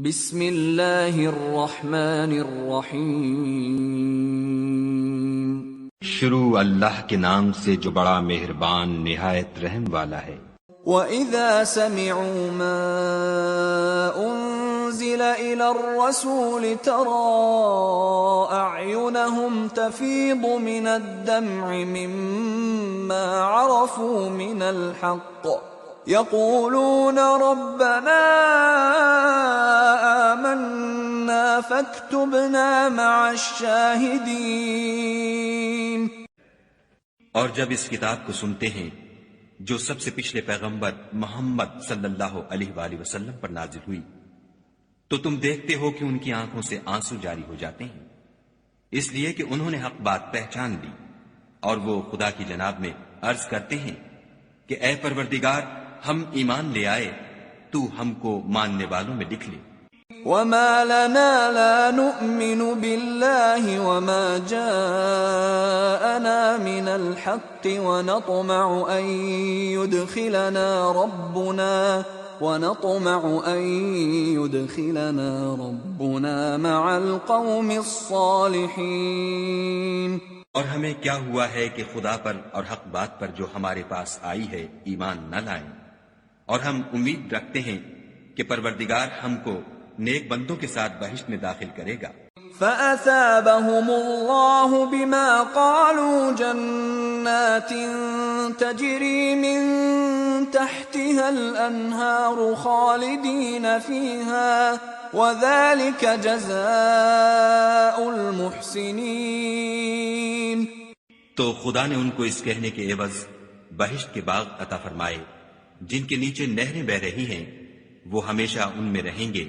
بسم اللہ الرحمن الرحیم۔ شروع اللہ کے نام سے جو بڑا مہربان نہایت رحم والا ہے۔ وَإِذَا سَمِعُوا مَا أُنزِلَ إِلَى الرَّسُولِ تَرَىٰ أَعْيُنَهُمْ تَفِيضُ مِنَ الدَّمْعِ مِمَّا عَرَفُوا مِنَ الْحَقِّ يَقُولُونَ رَبَّنَا آمَنَّا فَاكْتُبْنَا مَعَ الشَّاهِدِينَ۔ اور جب اس کتاب کو سنتے ہیں جو سب سے پچھلے پیغمبر محمد صلی اللہ علیہ وآلہ وسلم پر نازل ہوئی، تو تم دیکھتے ہو کہ ان کی آنکھوں سے آنسو جاری ہو جاتے ہیں، اس لیے کہ انہوں نے حق بات پہچان لی، اور وہ خدا کی جناب میں عرض کرتے ہیں کہ اے پروردگار، ہم ایمان لے آئے، تو ہم کو ماننے والوں میں لکھ لے۔ وَمَا لَنَا لَا نُؤْمِنُ بِاللَّهِ وَمَا جَاءَنَا مِنَ الْحَقِّ وَنَطْمَعُ أَن يُدْخِلَنَا رَبُّنَا مَعَ الْقَوْمِ الصَّالِحِينَ۔ اور ہمیں کیا ہوا ہے کہ خدا پر اور حق بات پر جو ہمارے پاس آئی ہے ایمان نہ لائیں، اور ہم امید رکھتے ہیں کہ پروردگار ہم کو نیک بندوں کے ساتھ بہشت میں داخل کرے گا۔ فَأَثَابَهُمُ اللَّهُ بِمَا قَالُوا جَنَّاتٍ تَجْرِي مِن تَحْتِهَا الْأَنْهَارُ خَالِدِينَ فِيهَا وَذَلِكَ جَزَاءُ الْمُحْسِنِينَ۔ تو خدا نے ان کو اس کہنے کے عوض بہشت کے باغ عطا فرمائے جن کے نیچے نہریں بہہ رہی ہیں، وہ ہمیشہ ان میں رہیں گے،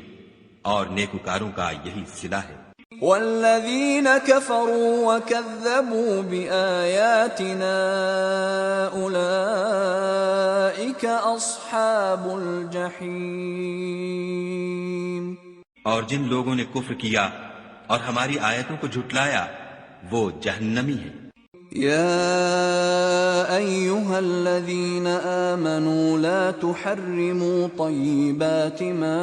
اور نیکوکاروں کا یہی صلہ ہے۔ وَالَّذِينَ كَفَرُوا وَكَذَّبُوا بِآيَاتِنَا أُولَئِكَ أَصْحَابُ الْجَحِيمِ۔ اور جن لوگوں نے کفر کیا اور ہماری آیتوں کو جھٹلایا، وہ جہنمی ہیں۔ يا أيها الذين آمنوا لا تحرموا طيبات ما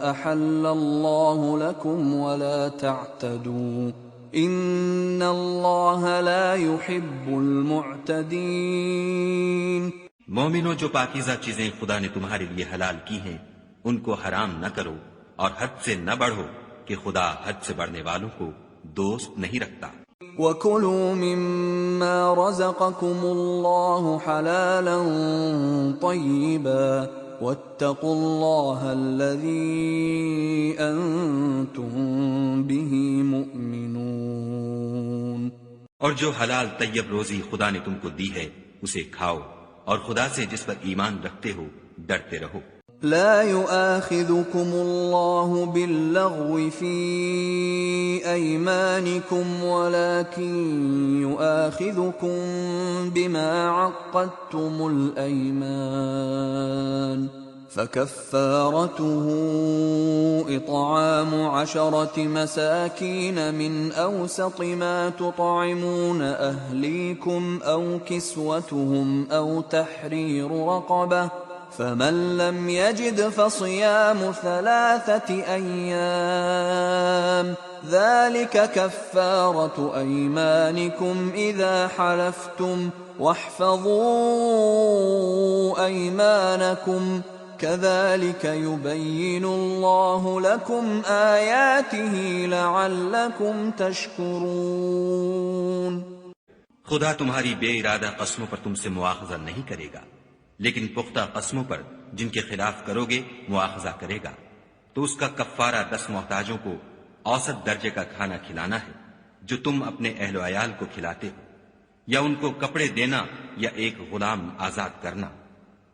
أحل الله لكم ولا تعتدوا إن الله لا يحب المعتدين۔ مومنوں، جو پاکیزہ چیزیں خدا نے تمہارے لیے حلال کی ہیں ان کو حرام نہ کرو، اور حد سے نہ بڑھو کہ خدا حد سے بڑھنے والوں کو دوست نہیں رکھتا۔ وَكُلُوا مِمَّا رَزَقَكُمُ اللَّهُ حَلَالًا طَيِّبًا وَاتَّقُوا اللَّهَ الَّذِي أَنتُم بِهِ مُؤْمِنُونَ۔ اور جو حلال طیب روزی خدا نے تم کو دی ہے اسے کھاؤ، اور خدا سے جس پر ایمان رکھتے ہو ڈرتے رہو۔ لا يؤاخذكم الله باللغو في أيمانكم ولكن يؤاخذكم بما عقدتم الأيمان فكفارته إطعام 10 مساكين من أوسط ما تطعمون أهليكم أو كسوتهم أو تحرير رقبة فمن لم يجد فصيام 3 أيام ذلك كفارة أيمانكم إذا حلفتم واحفظوا أيمانكم كذلك يبين الله لكم آياته لعلكم تشكرون۔ خدا تمہاری بے ارادہ قسموں پر تم سے مواخذہ نہیں کرے گا، لیکن پختہ قسموں پر جن کے خلاف کرو گے مواخذہ کرے گا، تو اس کا کفارہ 10 محتاجوں کو اوسط درجے کا کھانا کھلانا ہے جو تم اپنے اہل و عیال کو کھلاتے ہو، یا ان کو کپڑے دینا یا ایک غلام آزاد کرنا،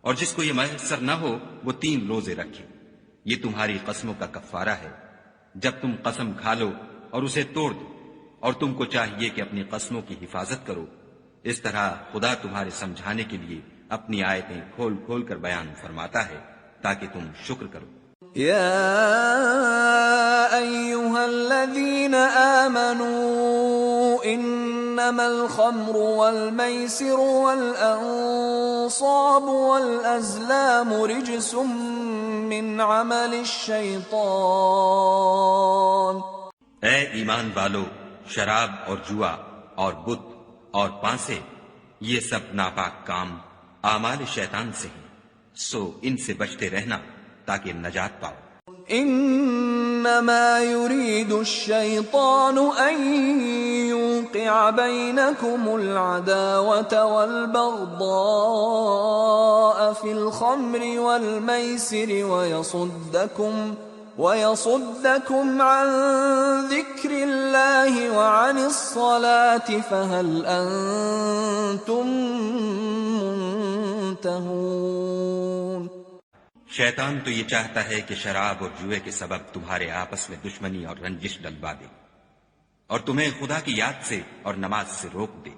اور جس کو یہ میسر نہ ہو وہ 3 روزے رکھے۔ یہ تمہاری قسموں کا کفارہ ہے جب تم قسم کھا لو اور اسے توڑ دو، اور تم کو چاہیے کہ اپنی قسموں کی حفاظت کرو۔ اس طرح خدا تمہارے سمجھانے کے لیے اپنی آیتیں کھول کھول کر بیان فرماتا ہے تاکہ تم شکر کرو۔ يا أيها الذين آمنوا إنما الخمر والميسر والأنصاب والأزلام رجس من عمل الشیطان. اے ایمان والو، شراب اور جوا اور بت اور پانسے، یہ سب ناپاک کام اعمال شیطان سے ہیں، سو ان سے بچتے رہنا تاکہ نجات پاؤ. انما يريد الشيطان ان يوقع بينكم العداوة والبغضاء في الخمر والميسر ويصدكم عن ذكر الله وعن الصلاة فهل أنتم منتهون. شیطان تو یہ چاہتا ہے کہ شراب اور جوئے کے سبب تمہارے آپس میں دشمنی اور رنجش ڈلوا دے اور تمہیں خدا کی یاد سے اور نماز سے روک دے،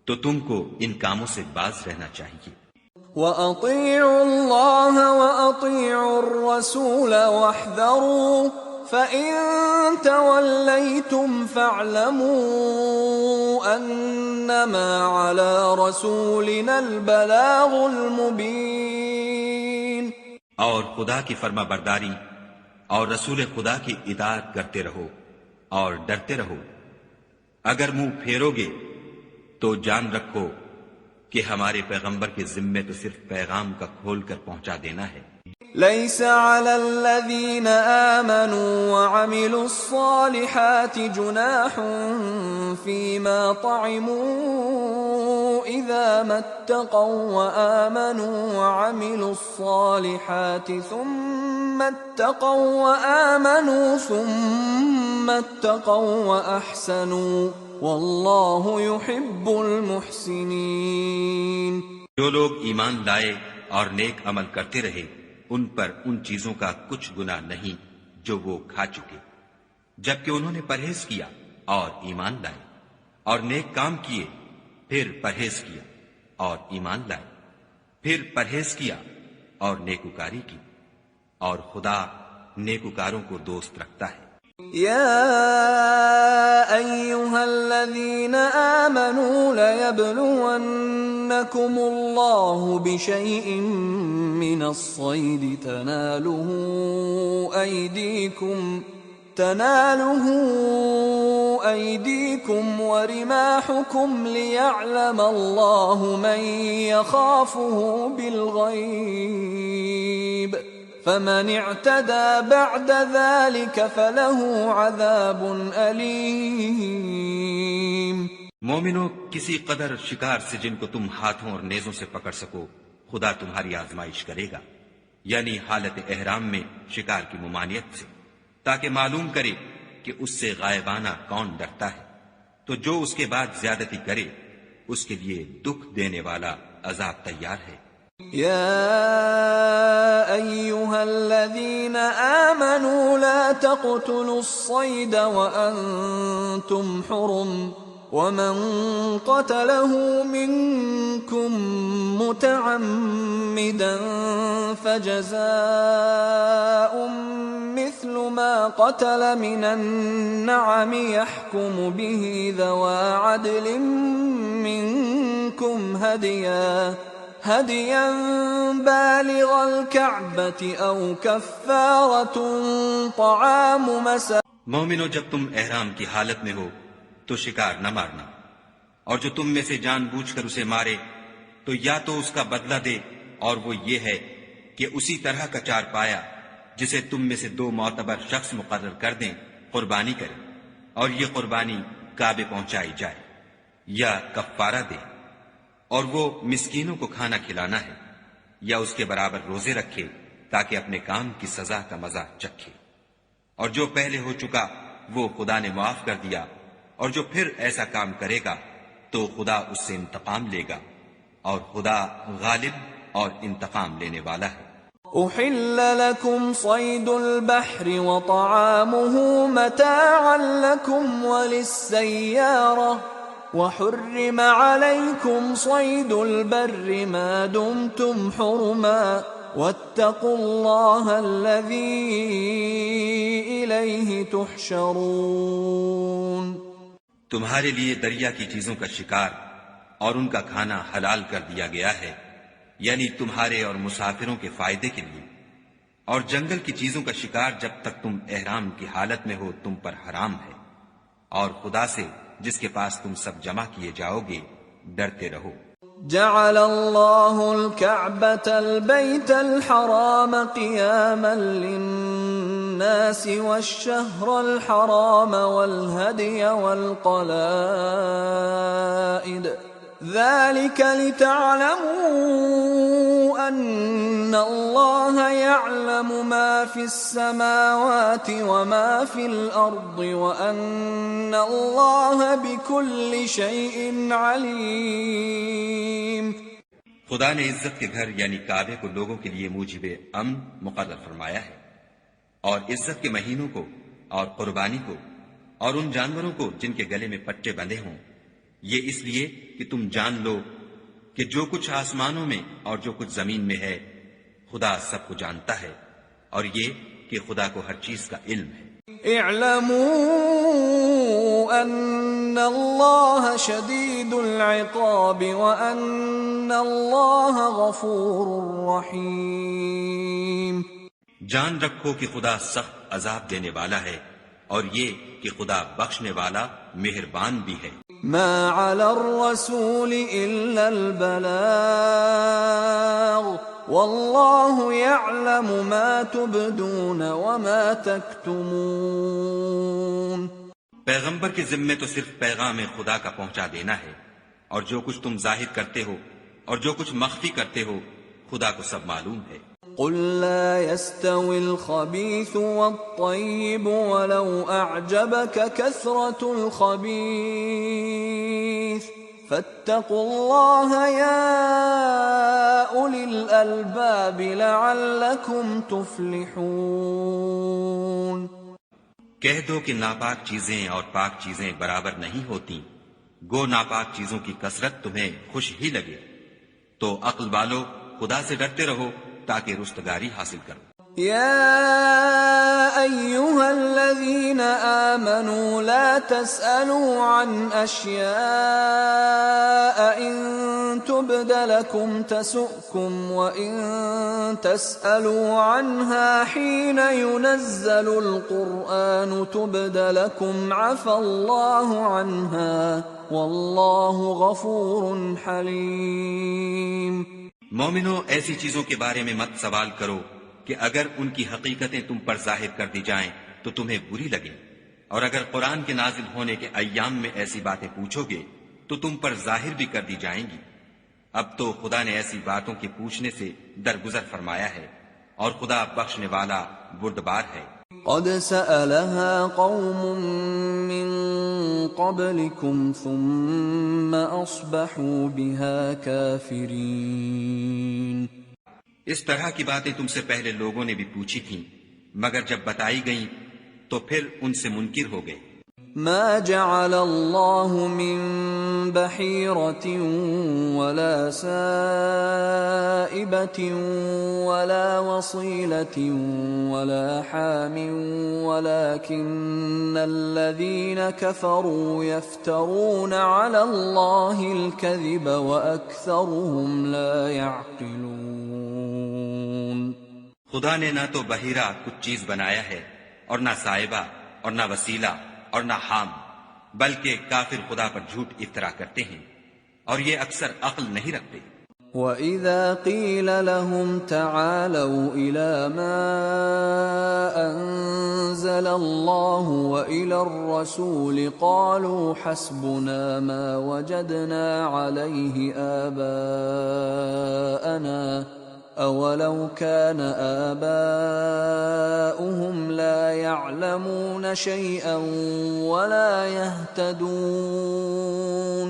تو تم کو ان کاموں سے باز رہنا چاہیے. وَأَطِيعُوا اللَّهَ وَأَطِيعُوا الرَّسُولَ وَاحْذَرُوا فَإِن تَوَلَّيْتُمْ فَاعْلَمُوا أَنَّمَا عَلَى رَسُولِنَا الْبَلَاغُ الْمُبِينُ. اور خدا کی فرما برداری اور رسول خدا کی اطاعت کرتے رہو اور ڈرتے رہو. اگر منہ پھیرو گے تو جان رکھو کہ ہمارے پیغمبر کے ذمے تو صرف پیغام کا کھول کر پہنچا دینا ہے. ليس على الذين آمنوا وعملوا الصالحات جناح فيما طعموا إذا ما اتقوا وآمنوا وعملوا الصالحات ثم اتقوا وأحسنوا والله يحب المحسنين. جو لوگ ایمان لائے اور نیک عمل کرتے رہے ان پر ان چیزوں کا کچھ گناہ نہیں جو وہ کھا چکے، جبکہ انہوں نے پرہیز کیا اور ایمان لائے اور نیک کام کیے، پھر پرہیز کیا اور ایمان لائے، پھر پرہیز کیا اور نیکوکاری کی، اور خدا نیکوکاروں کو دوست رکھتا ہے. يا أيها الذين آمنوا ليبلونكم الله بشيء من الصيد تناله أيديكم ورماحكم ليعلم الله من يخافه بالغيب فمن اعتدى بعد ذلك فله عذاب أليم. مومنو، کسی قدر شکار سے جن کو تم ہاتھوں اور نیزوں سے پکڑ سکو خدا تمہاری آزمائش کرے گا، یعنی حالت احرام میں شکار کی ممانعت سے، تاکہ معلوم کرے کہ اس سے غائبانہ کون ڈرتا ہے، تو جو اس کے بعد زیادتی کرے اس کے لیے دکھ دینے والا عذاب تیار ہے. يا أيها الذين آمنوا لا تقتلوا الصيد وأنتم حرم ومن قتله منكم متعمدا فجزاء مثل ما قتل من النعم يحكم به ذوى عدل منكم هديا بالغ الكعبة أو كفارة طعام مساكين. مومنو، جب تم احرام کی حالت میں ہو تو شکار نہ مارنا، اور جو تم میں سے جان بوجھ کر اسے مارے تو یا تو اس کا بدلہ دے، اور وہ یہ ہے کہ اسی طرح کا چار پایا جسے تم میں سے 2 معتبر شخص مقرر کر دیں قربانی کرے، اور یہ قربانی کعبے پہنچائی جائے، یا کفارہ دے، اور وہ مسکینوں کو کھانا کھلانا ہے، یا اس کے برابر روزے رکھے تاکہ اپنے کام کی سزا کا مزہ چکھے. اور جو پہلے ہو چکا وہ خدا نے معاف کر دیا، اور جو پھر ایسا کام کرے گا تو خدا اس سے انتقام لے گا، اور خدا غالب اور انتقام لینے والا ہے. أحل لكم صيد البحر وطعامه متاعا لكم وللسيارة وحرم عليكم صيد البر ما دمتم حرما واتقوا الله الذي إليه تحشرون. تمہارے لیے دریا کی چیزوں کا شکار اور ان کا کھانا حلال کر دیا گیا ہے، یعنی تمہارے اور مسافروں کے فائدے کے لیے، اور جنگل کی چیزوں کا شکار جب تک تم احرام کی حالت میں ہو تم پر حرام ہے، اور خدا سے جس کے پاس تم سب جمع کیے جاؤ گے ڈرتے رہو۔ جعل الله الكعبة البيت الحرام قياما للناس والشهر الحرام والهدي والقلائد ذلك لتعلموا أن الله يعلم ما في السماوات وما في الأرض وأن الله بكل شيء عليم۔ خدا نے عزت کے گھر یعنی کعبے کو لوگوں کے لیے موجب امن مقرر فرمایا ہے، اور عزت کے مہینوں کو اور قربانی کو اور ان جانوروں کو جن کے گلے میں پٹے بندھے ہوں، یہ اس لیے کہ تم جان لو کہ جو کچھ آسمانوں میں اور جو کچھ زمین میں ہے خدا سب کو جانتا ہے، اور یہ کہ خدا کو ہر چیز کا علم ہے۔ اعلموا ان اللہ شدید العقاب وان اللہ غفور رحیم۔ جان رکھو کہ خدا سخت عذاب دینے والا ہے، اور یہ کہ خدا بخشنے والا مہربان بھی ہے۔ ما علی الرسول الا البلاغ واللہ یعلم ما تبدون وما تکتمون۔ پیغمبر کے ذمے تو صرف پیغام خدا کا پہنچا دینا ہے، اور جو کچھ تم ظاہر کرتے ہو اور جو کچھ مخفی کرتے ہو خدا کو سب معلوم ہے۔ قل لا يستوي الخبيث والطيب ولو أعجبك كثرة الخبيث فاتقوا الله يا أولي الألباب لعلكم تفلحون۔ کہہ دو کہ ناپاک چیزیں اور پاک چیزیں برابر نہیں ہوتی، گو ناپاک چیزوں کی کثرت تمہیں خوش ہی لگے، تو عقل والو خدا سے ڈرتے رہو تاکہ رستگاری حاصل کرو۔ يا أيها الذين آمنوا لا تسألوا عن أشياء إن تبد لكم تسؤكم وإن تسألوا عنها حين ينزل القرآن تبد لكم عفى الله عنها والله غفور حليم۔ مومنو، ایسی چیزوں کے بارے میں مت سوال کرو کہ اگر ان کی حقیقتیں تم پر ظاہر کر دی جائیں تو تمہیں بری لگیں، اور اگر قرآن کے نازل ہونے کے ایام میں ایسی باتیں پوچھو گے تو تم پر ظاہر بھی کر دی جائیں گی۔ اب تو خدا نے ایسی باتوں کے پوچھنے سے درگزر فرمایا ہے، اور خدا بخشنے والا بردبار ہے۔ قد سألها قوم من قبلكم ثم أصبحوا بها كافرين۔ اس طرح کی باتیں تم سے پہلے لوگوں نے بھی پوچھی تھیں، مگر جب بتائی گئیں تو پھر ان سے منکر ہو گئے۔ ما جعل الله من بحيرة ولا سائبة ولا وصيلة ولا حام ولكن الذين كفروا يفترون على الله الكذب وأكثرهم لا يعقلون۔ خدا نے نہ تو بحیرہ کچھ چیز بنایا ہے، اور نہ صائبہ اور نہ وسیلہ اور نہ حام، بلکہ کافر خدا پر جھوٹ افترا کرتے ہیں، اور یہ اکثر عقل نہیں رکھتے۔ وَإِذَا قِيلَ لَهُمْ تَعَالَوْا إِلَى مَا أَنزَلَ اللَّهُ وَإِلَى الرَّسُولِ قَالُوا حَسْبُنَا مَا وَجَدْنَا عَلَيْهِ آبَاءَنَا أَوَلَوْ كَانَ آبَاؤُهُمْ لَا يَعْلَمُونَ شَيْئًا وَلَا يَهْتَدُونَ۔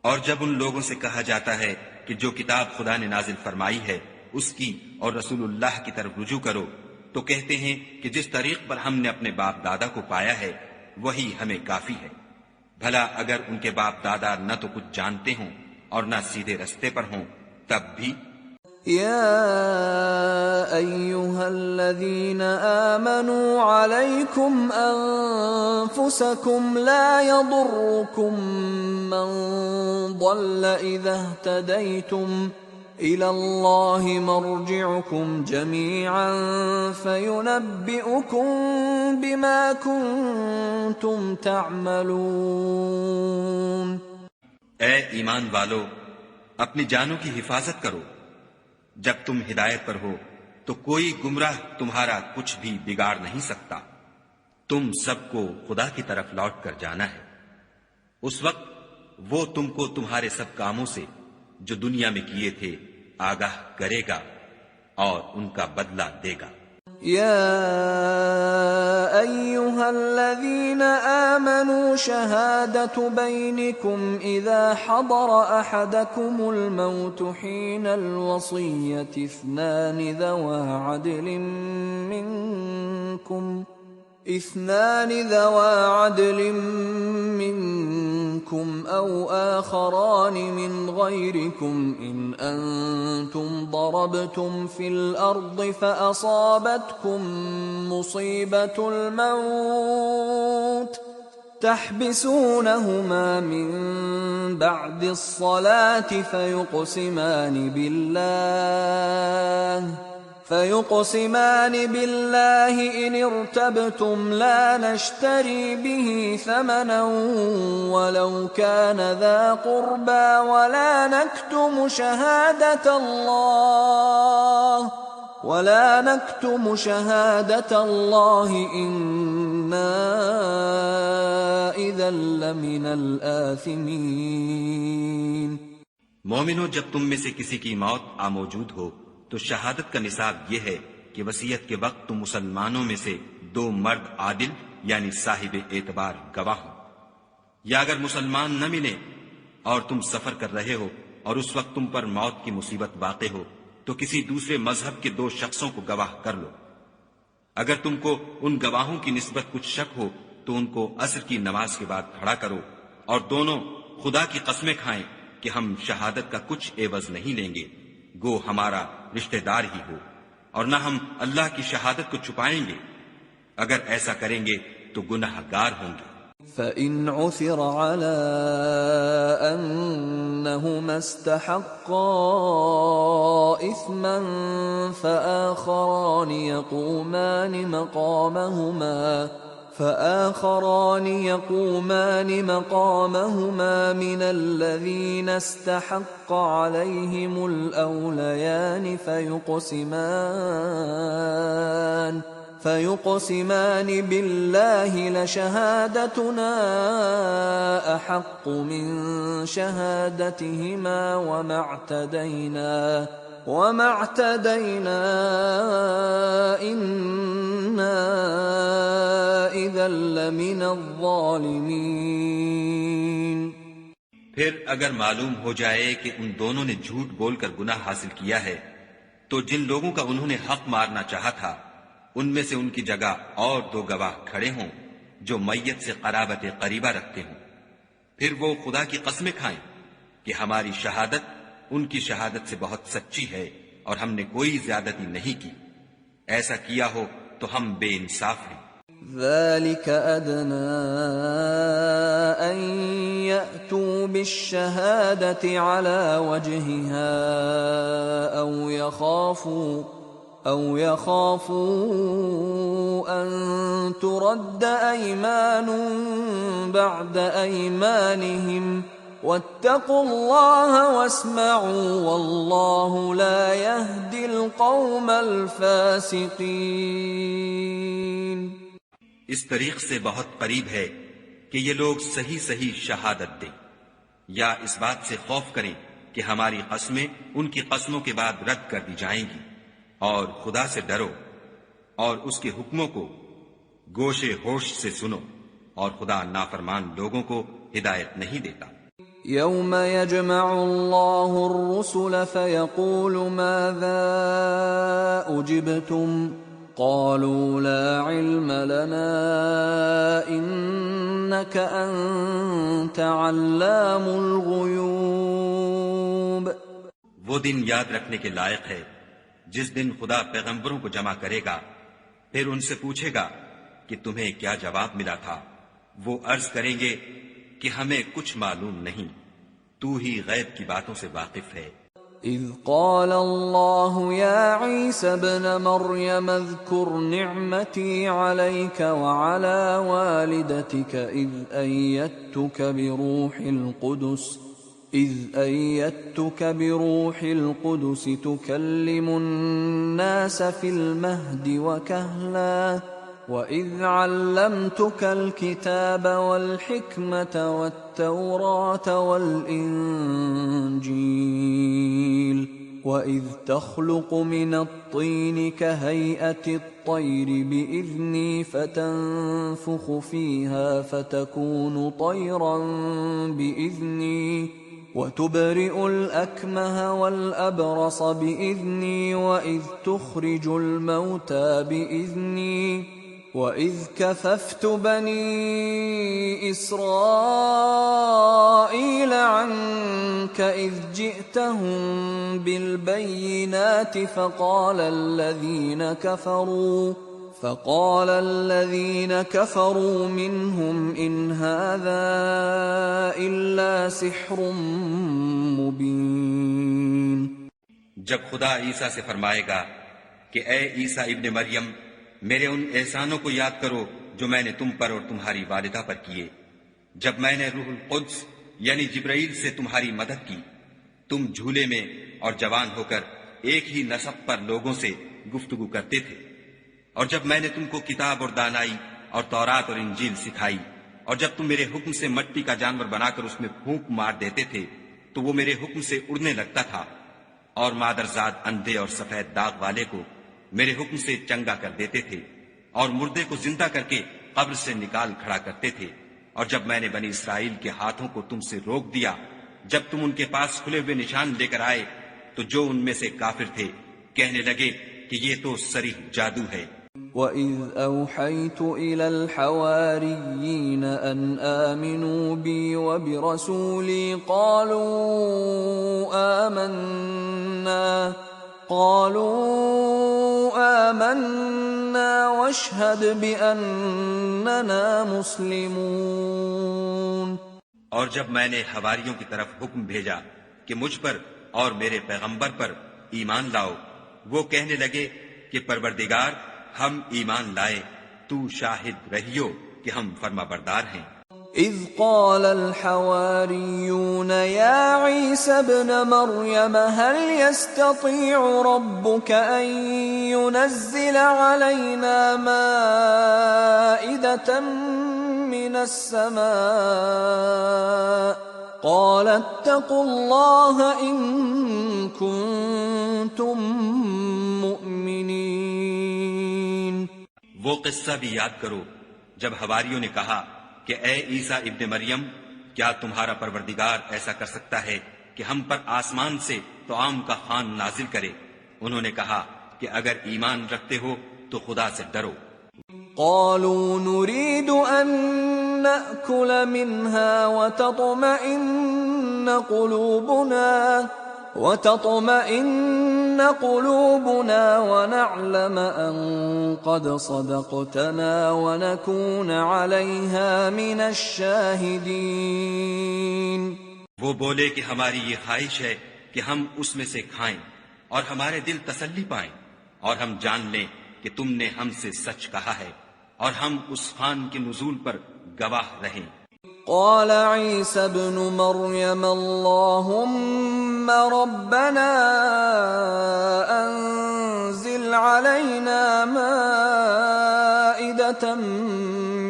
اور جب ان لوگوں سے کہا جاتا ہے کہ جو کتاب خدا نے نازل فرمائی ہے اس کی اور رسول اللہ کی طرف رجوع کرو، تو کہتے ہیں کہ جس طریق پر ہم نے اپنے باپ دادا کو پایا ہے وہی ہمیں کافی ہے۔ بھلا اگر ان کے باپ دادا نہ تو کچھ جانتے ہوں اور نہ سیدھے رستے پر ہوں تب بھی۔ يا أيها الذين آمنوا عليكم أنفسكم لا يضركم من ضل إذا اهتديتم إلى الله مرجعكم جميعا فينبئكم بما كنتم تعملون. اے ایمان والو، اپنی جانوں کی حفاظت کرو. جب تم ہدایت پر ہو تو کوئی گمراہ تمہارا کچھ بھی بگاڑ نہیں سکتا. تم سب کو خدا کی طرف لوٹ کر جانا ہے. اس وقت وہ تم کو تمہارے سب کاموں سے جو دنیا میں کیے تھے آگاہ کرے گا اور ان کا بدلہ دے گا. يا أيها الذين آمنوا شهادة بينكم إذا حضر أحدكم الموت حين الوصية اثنان ذوى عدل منكم أو آخران من غيركم إن أنتم ضربتم في الأرض فأصابتكم مصيبة الموت تحبسونهما من بعد الصلاة فيقسمان بالله إن ارتبتم لا نشتري به ثمنا ولو كان ذا قربى ولا نكتم شهادة الله إنا إذا لمن الآثمين. مومنو، جب تم میں سے کسی کی موت موجود ہو تو شہادت کا نصاب یہ ہے کہ وصیت کے وقت تم مسلمانوں میں سے 2 مرد عادل یعنی صاحب اعتبار گواہ ہو. یا اگر مسلمان نہ ملے اور تم سفر کر رہے ہو اور اس وقت تم پر موت کی مصیبت واقع ہو تو کسی دوسرے مذہب کے 2 شخصوں کو گواہ کر لو. اگر تم کو ان گواہوں کی نسبت کچھ شک ہو تو ان کو عصر کی نماز کے بعد کھڑا کرو اور دونوں خدا کی قسمیں کھائیں کہ ہم شہادت کا کچھ عوض نہیں لیں گے، گو ہمارا رشتہ دار ہی ہو، اور نہ ہم اللہ کی شہادت کو چھپائیں گے. اگر ایسا کریں گے تو گناہ گار ہوں گے. فَإِنْ عُثِرَ عَلَىٰ أَنَّهُمَا اسْتَحَقَّا إِثْمًا فآخران يقومان مقامهما من الذين استحق عليهم الأوليان فيقسمان بالله لشهادتنا أحق من شهادتهما وما اعتدينا إنا إذا لمن الظالمين. پھر اگر معلوم ہو جائے کہ ان دونوں نے جھوٹ بول کر گناہ حاصل کیا ہے تو جن لوگوں کا انہوں نے حق مارنا چاہا تھا ان میں سے ان کی جگہ اور 2 گواہ کھڑے ہوں جو میت سے قرابت قریبہ رکھتے ہوں. پھر وہ خدا کی قسمیں کھائیں کہ ہماری شہادت ان کی شہادت سے بہت سچی ہے اور ہم نے کوئی زیادتی نہیں کی. ایسا کیا ہو تو ہم بے انصاف ہیں. ذلك أدنى أن يأتوا بالشهادة على وجهها أو يخافوا أن ترد أيمان بعد أيمانهم واتقوا الله واسمعوا والله لا يهدي القوم الفاسقين. اس طریق سے بہت قریب ہے کہ یہ لوگ صحیح شہادت دیں یا اس بات سے خوف کریں کہ ہماری قسمیں ان کی قسموں کے بعد رد کر دی جائیں گی. اور خدا سے ڈرو اور اس کے حکموں کو گوشے ہوش سے سنو، اور خدا نافرمان لوگوں کو ہدایت نہیں دیتا. يوم يجمع الله الرسل فيقول ماذا أجبتم قالوا لا علم لنا إنك أنت علام الغيوب. وہ دن یاد رکھنے کے لائق ہے جس دن خدا پیغمبروں کو جمع کرے گا، پھر ان سے پوچھے گا کہ تمہیں کیا جواب ملا تھا. وہ عرض کریں گے کہ ہمیں کچھ معلوم نہیں، تو ہی غیب کی باتوں سے واقف ہے. إذ قال الله يا عيسى ابن مريم اذكر نعمتي عليك وعلى والدتك إذ أيدتك بروح القدس تكلم الناس في المهد وكهلا وإذ علمتك الكتاب والحكمة والتوراة والإنجيل وإذ تخلق من الطين كهيئة الطير بإذني فتنفخ فيها فتكون طيرا بإذني وتبرئ الأكمه والأبرص بإذني وإذ تخرج الموتى بإذني وَإِذْ كَفَفْتُ بَنِي إِسْرَائِيلَ عَنْكَ إِذْ جِئْتَهُمْ بِالْبَيِّنَاتِ فَقَالَ الَّذِينَ كَفَرُوا مِنْهُمْ إِنْ هَذَا إِلَّا سِحْرٌ مُبِينٌ۔ جب خدا عیسیٰ سے فرمائے گا کہ اے عیسیٰ ابن مریم، میرے ان احسانوں کو یاد کرو جو میں نے تم پر اور تمہاری والدہ پر کیے، جب میں نے روح القدس یعنی جبرائیل سے تمہاری مدد کی، تم جھولے میں اور جوان ہو کر ایک ہی نسب پر لوگوں سے گفتگو کرتے تھے، اور جب میں نے تم کو کتاب اور دانائی اور تورات اور انجیل سکھائی، اور جب تم میرے حکم سے مٹی کا جانور بنا کر اس میں پھونک مار دیتے تھے تو وہ میرے حکم سے اڑنے لگتا تھا، اور مادرزاد اندھے اور سفید داغ والے کو میرے حکم سے چنگا کر دیتے تھے، اور مردے کو زندہ کر کے قبر سے نکال کھڑا کرتے تھے، اور جب میں نے بنی اسرائیل کے ہاتھوں کو تم سے روک دیا جب تم ان کے پاس کھلے ہوئے نشان لے کر آئے، تو جو ان میں سے کافر تھے کہنے لگے کہ یہ تو صریح جادو ہے۔ وَإِذْ أَوْحَيْتُ إِلَى الْحَوَارِيِّينَ أَنْ آمِنُوا بِي وَبِرَسُولِي قالوا آمنا واشهد بأننا مسلمون۔ اور جب میں نے حواریوں کی طرف حکم بھیجا کہ مجھ پر اور میرے پیغمبر پر ایمان لاؤ، وہ کہنے لگے کہ پروردگار ہم ایمان لائے، تو شاہد رہیو کہ ہم فرما بردار ہیں۔ إذ قال الحواريون يا عيسى ابن مريم هل يستطيع ربك أن ينزل علينا مائدة من السماء قال اتقوا الله إن كنتم مؤمنين۔ وہ قصہ بھی یاد کرو جب حواریوں نے کہا کہ اے عیسیٰ ابن مریم، کیا تمہارا پروردگار ایسا کر سکتا ہے کہ ہم پر آسمان سے طعام کا خوان نازل کرے؟ انہوں نے کہا کہ اگر ایمان رکھتے ہو تو خدا سے ڈرو۔ قالوا نريد أن نأكل منها وتطمئن قلوبنا ونعلم أن قد صدقتنا ونكون عليها من الشاهدين۔ وہ بولے کہ ہماری یہ خواہش ہے کہ ہم اس میں سے کھائیں اور ہمارے دل تسلی پائیں، اور ہم جان لیں کہ تم نے ہم سے سچ کہا ہے، اور ہم اس خوان کے نزول پر گواہ رہیں۔ قال عيسى ابن مريم اللهم ربنا أنزل علينا مائدة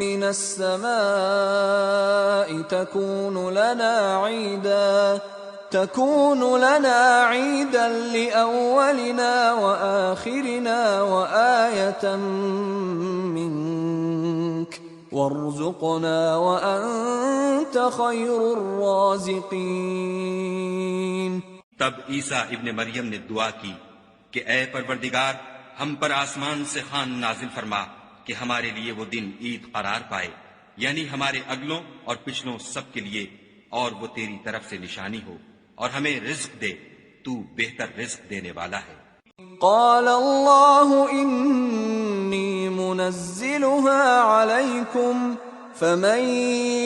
من السماء تكون لنا عيدا لأولنا وآخرنا وآية منك وارزقنا وأنت خير الرازقين۔ تب عیسیٰ ابن مریم نے دعا کی کہ اے پروردگار، ہم پر آسمان سے خوان نازل فرما کہ ہمارے لیے وہ دن عید قرار پائے، یعنی ہمارے اگلوں اور پچھلوں سب کے لیے، اور وہ تیری طرف سے نشانی ہو، اور ہمیں رزق دے، تو بہتر رزق دینے والا ہے۔ قال الله إني منزلها عليكم فمن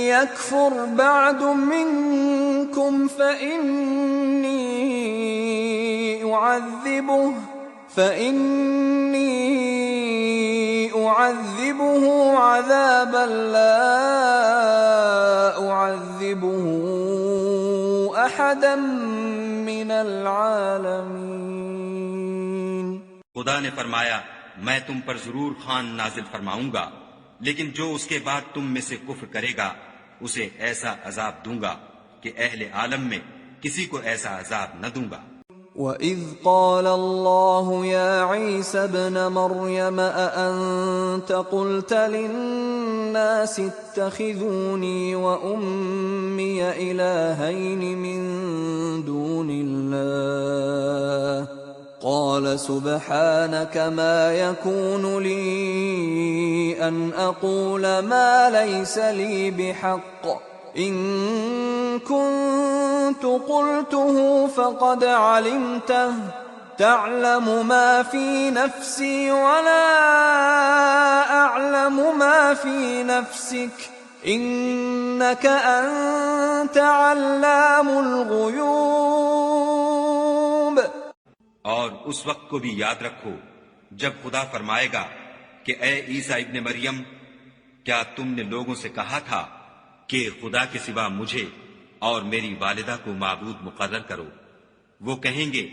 يكفر بعد منكم فإني فإني أعذبه عذابا لا أعذبه أحدا من العالمين۔ خدا نے فرمایا میں تم پر ضرور خوان نازل فرماؤں گا، لیکن جو اس کے بعد تم میں سے کفر کرے گا اسے ایسا عذاب دوں گا کہ اہل عالم میں کسی کو ایسا عذاب نہ دوں گا۔ وَإِذْ قَالَ اللَّهُ يَا عِيسَى ابْنَ مَرْيَمَ أَأَنْتَ قُلْتَ لِلنَّاسِ اتَّخِذُونِي وَأُمِّيَ إِلَٰهَيْنِ مِن دُونِ اللَّهِ قَالَ سُبْحَانَكَ مَا يَكُونُ لِي أَنْ أَقُولَ مَا لَيْسَ لِي بِحَقٍّ إِن كُنتُ قُلْتُهُ فَقَدْ عَلِمْتَهُ تَعْلَمُ مَا فِي نَفْسِي وَلَا أَعْلَمُ مَا فِي نَفْسِكَ إِنَّكَ أَنْتَ عَلَّامُ الْغُيُوبِ۔ اور اس وقت کو بھی یاد رکھو جب خدا فرمائے گا کہ اے عیسیٰ ابن مریم، کیا تم نے لوگوں سے کہا تھا کہ خدا کے سوا مجھے اور میری والدہ کو معبود مقرر کرو؟ وہ کہیں گے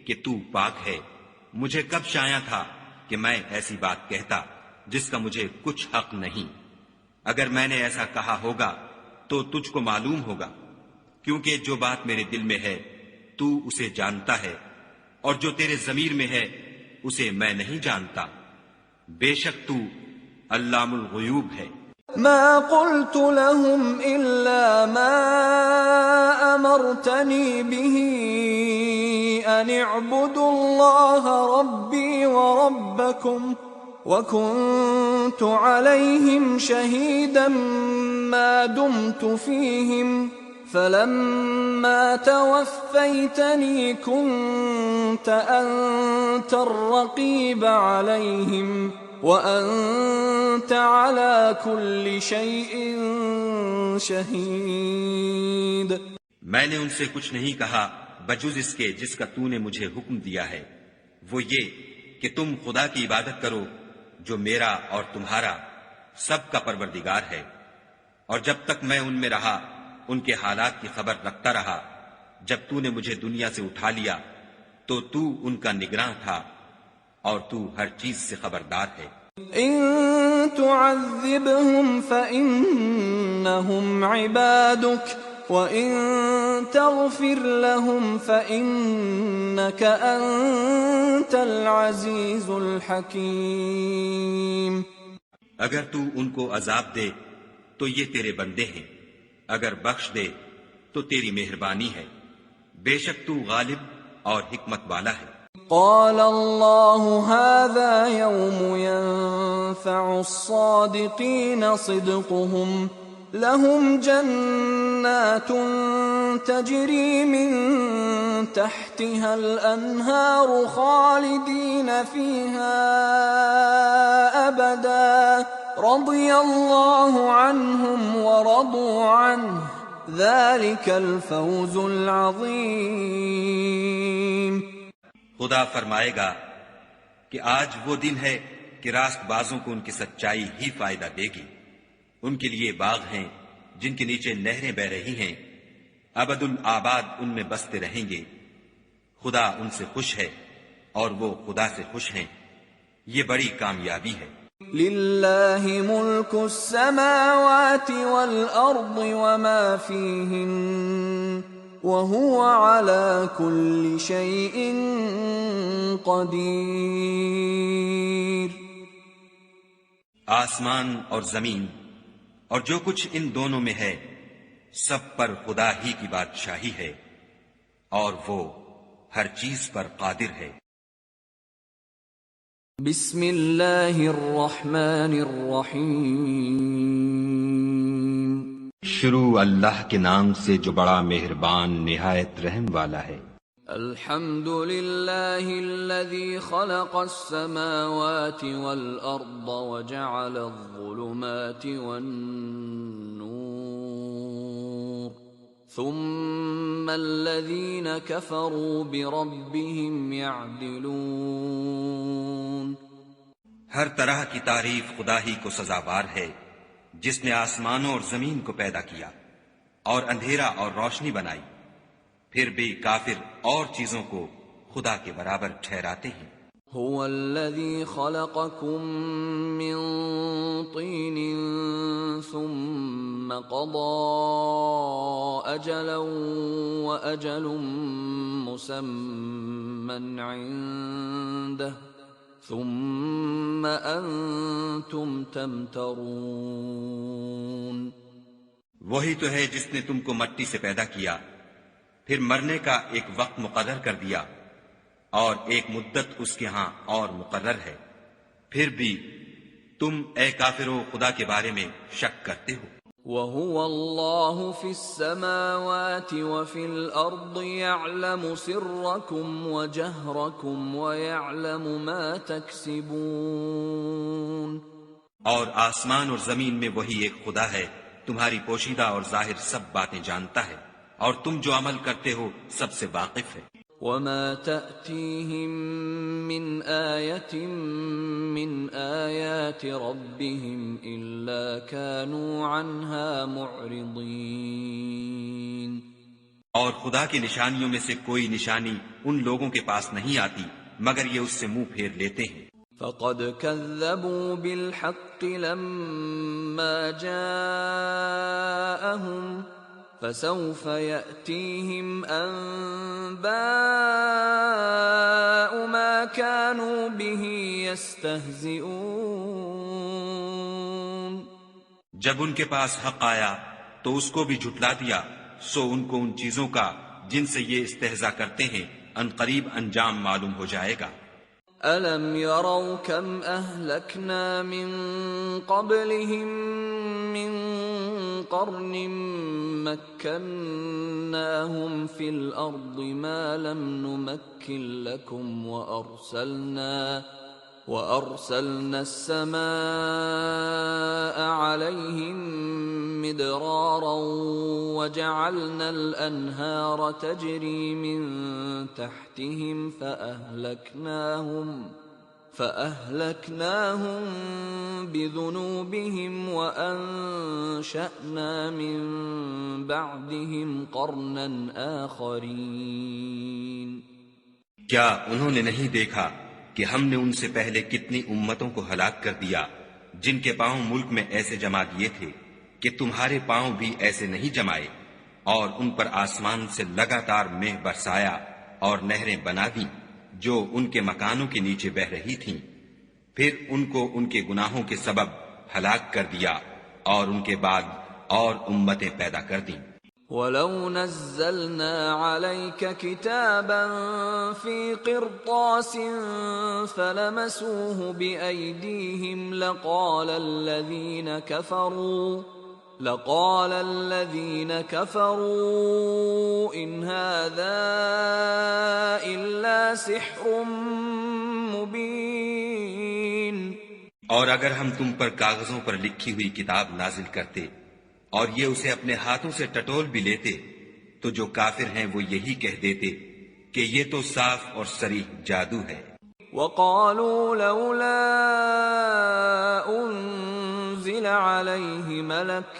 کہ تو پاک ہے، مجھے کب شایع تھا کہ میں ایسی بات کہتا جس کا مجھے کچھ حق نہیں۔ اگر میں نے ایسا کہا ہوگا تو تجھ کو معلوم ہوگا، کیونکہ جو بات میرے دل میں ہے تو اسے جانتا ہے، اور جو تیرے ضمیر میں ہے اسے میں نہیں جانتا۔ بے شک تو علام الغیوب ہے۔ ما قلت لهم إلا ما أمرتني به أن اعبدوا الله ربي وربكم وكنت عليهم شهيدا ما دمت فيهم فلما توفيتني كنت أنت الرقيب عليهم وَأَنْتَ عَلَى كُلِّ شَيْءٍ شَهِيدٌ۔ میں نے ان سے کچھ نہیں کہا بجز اس کے جس کا تو نے مجھے حکم دیا ہے، وہ یہ کہ تم خدا کی عبادت کرو جو میرا اور تمہارا سب کا پروردگار ہے، اور جب تک میں ان میں رہا ان کے حالات کی خبر رکھتا رہا۔ جب تو نے مجھے دنیا سے اٹھا لیا تو تو ان کا نگراں تھا، اور تو ہر چیز سے خبردار ہے۔ ان تعذبهم فإنهم عبادك وإن تغفر لهم فإنك أنت العزيز الحكيم۔ اگر تو ان کو عذاب دے تو یہ تیرے بندے ہیں، اگر بخش دے تو تیری مہربانی ہے، بے شک تو غالب اور حکمت والا ہے۔ قال الله هذا يوم ينفع الصادقين صدقهم لهم جنات تجري من تحتها الأنهار خالدين فيها أبدا رضي الله عنهم ورضوا عنه ذلك الفوز العظيم۔ خدا فرمائے گا کہ آج وہ دن ہے کہ راست بازوں کو ان کی سچائی ہی فائدہ دے گی۔ ان کے لیے باغ ہیں جن کے نیچے نہریں بہ رہی ہیں، ابد الآباد ان میں بستے رہیں گے۔ خدا ان سے خوش ہے اور وہ خدا سے خوش ہیں، یہ بڑی کامیابی ہے۔ للہ ملک السماوات والارض وما فیہن وَهُوَ عَلَى كُلِّ شَيْءٍ قَدِيرٌ۔ آسمان اور زمین اور جو کچھ ان دونوں میں ہے سب پر خدا ہی کی بادشاہی ہے، اور وہ ہر چیز پر قادر ہے۔ بسم اللہ الرحمن الرحیم۔ شروع اللہ کے نام سے جو بڑا مہربان نہایت رحم والا ہے۔ الحمد للہ الذی خلق السماوات والارض وجعل الظلمات والنور ثم الذين كفروا بربهم يعدلون. ہر طرح کی تعریف خدا ہی کو سزاوار ہے جس نے آسمانوں اور زمین کو پیدا کیا اور اندھیرا اور روشنی بنائی، پھر بھی کافر اور چیزوں کو خدا کے برابر ٹھہراتے ہیں. هو الذي خلقكم من طين ثم قضى أجلا وأجل مسمى عنده ثم أنتم تمترون. وہی تو ہے جس نے تم کو مٹی سے پیدا کیا، پھر مرنے کا ایک وقت مقرر کر دیا اور ایک مدت اس کے ہاں اور مقرر ہے، پھر بھی تم اے کافرو خدا کے بارے میں شک کرتے ہو. وَهُوَ اللَّهُ فِي السَّمَاوَاتِ وَفِي الْأَرْضِ يَعْلَمُ سِرَّكُمْ وَجَهْرَكُمْ وَيَعْلَمُ مَا تَكْسِبُونَ. اور آسمان اور زمین میں وہی ایک خدا ہے، تمہاری پوشیدہ اور ظاہر سب باتیں جانتا ہے، اور تم جو عمل کرتے ہو سب سے واقف ہے. وَمَا تَأْتِيهِم مِّنْ آيَةٍ مِّنْ آيَاتِ رَبِّهِمْ إِلَّا كَانُوا عَنْهَا مُعْرِضِينَ. اور خدا کی نشانیوں میں سے کوئی نشانی ان لوگوں کے پاس نہیں آتی مگر یہ اس سے منہ پھیر لیتے ہیں. فَقَدْ كَذَّبُوا بِالْحَقِّ لَمَّا جَاءَهُمْ فَسَوْفَ يَأْتِيهِمْ أَنبَاءُ مَا كَانُوا بِهِ يَسْتَهْزِئُونَ. جب ان کے پاس حق آیا تو اس کو بھی جھٹلا دیا، سو ان کو ان چیزوں کا جن سے یہ استہزاء کرتے ہیں عنقریب انجام معلوم ہو جائے گا. أَلَمْ يَرَوْا كَمْ أَهْلَكْنَا مِنْ قَبْلِهِمْ مِنْ قَرْنٍ مَكَّنَّاهُمْ فِي الْأَرْضِ مَا لَمْ نُمَكِّنْ لَكُمْ وَأَرْسَلْنَا السَّمَاءَ عَلَيْهِمْ مِدْرَارًا وَجَعَلْنَا الْأَنْهَارَ تَجْرِي مِنْ تَحْتِهِمْ فَأَهْلَكْنَاهُمْ بِذُنُوبِهِمْ وَأَنشَأْنَا مِنْ بَعْدِهِمْ قَرْنًا آخَرِينَ. کیا انہوں نے نہیں دیکھا کہ ہم نے ان سے پہلے کتنی امتوں کو ہلاک کر دیا جن کے پاؤں ملک میں ایسے جما دیے تھے کہ تمہارے پاؤں بھی ایسے نہیں جمائے، اور ان پر آسمان سے لگاتار مہ برسایا اور نہریں بنا دیں جو ان کے مکانوں کے نیچے بہ رہی تھیں، پھر ان کو ان کے گناہوں کے سبب ہلاک کر دیا اور ان کے بعد اور امتیں پیدا کر دیں. وَلَوْ نَزَّلْنَا عَلَيْكَ كِتَابًا فِي قِرْطَاسٍ فَلَمَسُوهُ بِأَيْدِيهِمْ لَقَالَ الَّذِينَ كَفَرُوا إِنْ هَذَا إِلَّا سِحْرٌ مُبِينٌ. اور اگر ہم تم پر کاغذوں پر لکھی ہوئی کتاب نازل کرتے اور یہ اسے اپنے ہاتھوں سے ٹٹول بھی لیتے تو جو کافر ہیں وہ یہی کہہ دیتے کہ یہ تو صاف اور صریح جادو ہے. وَقَالُوا لَوْلَا أُنزِلَ عَلَيْهِ مَلَكٌ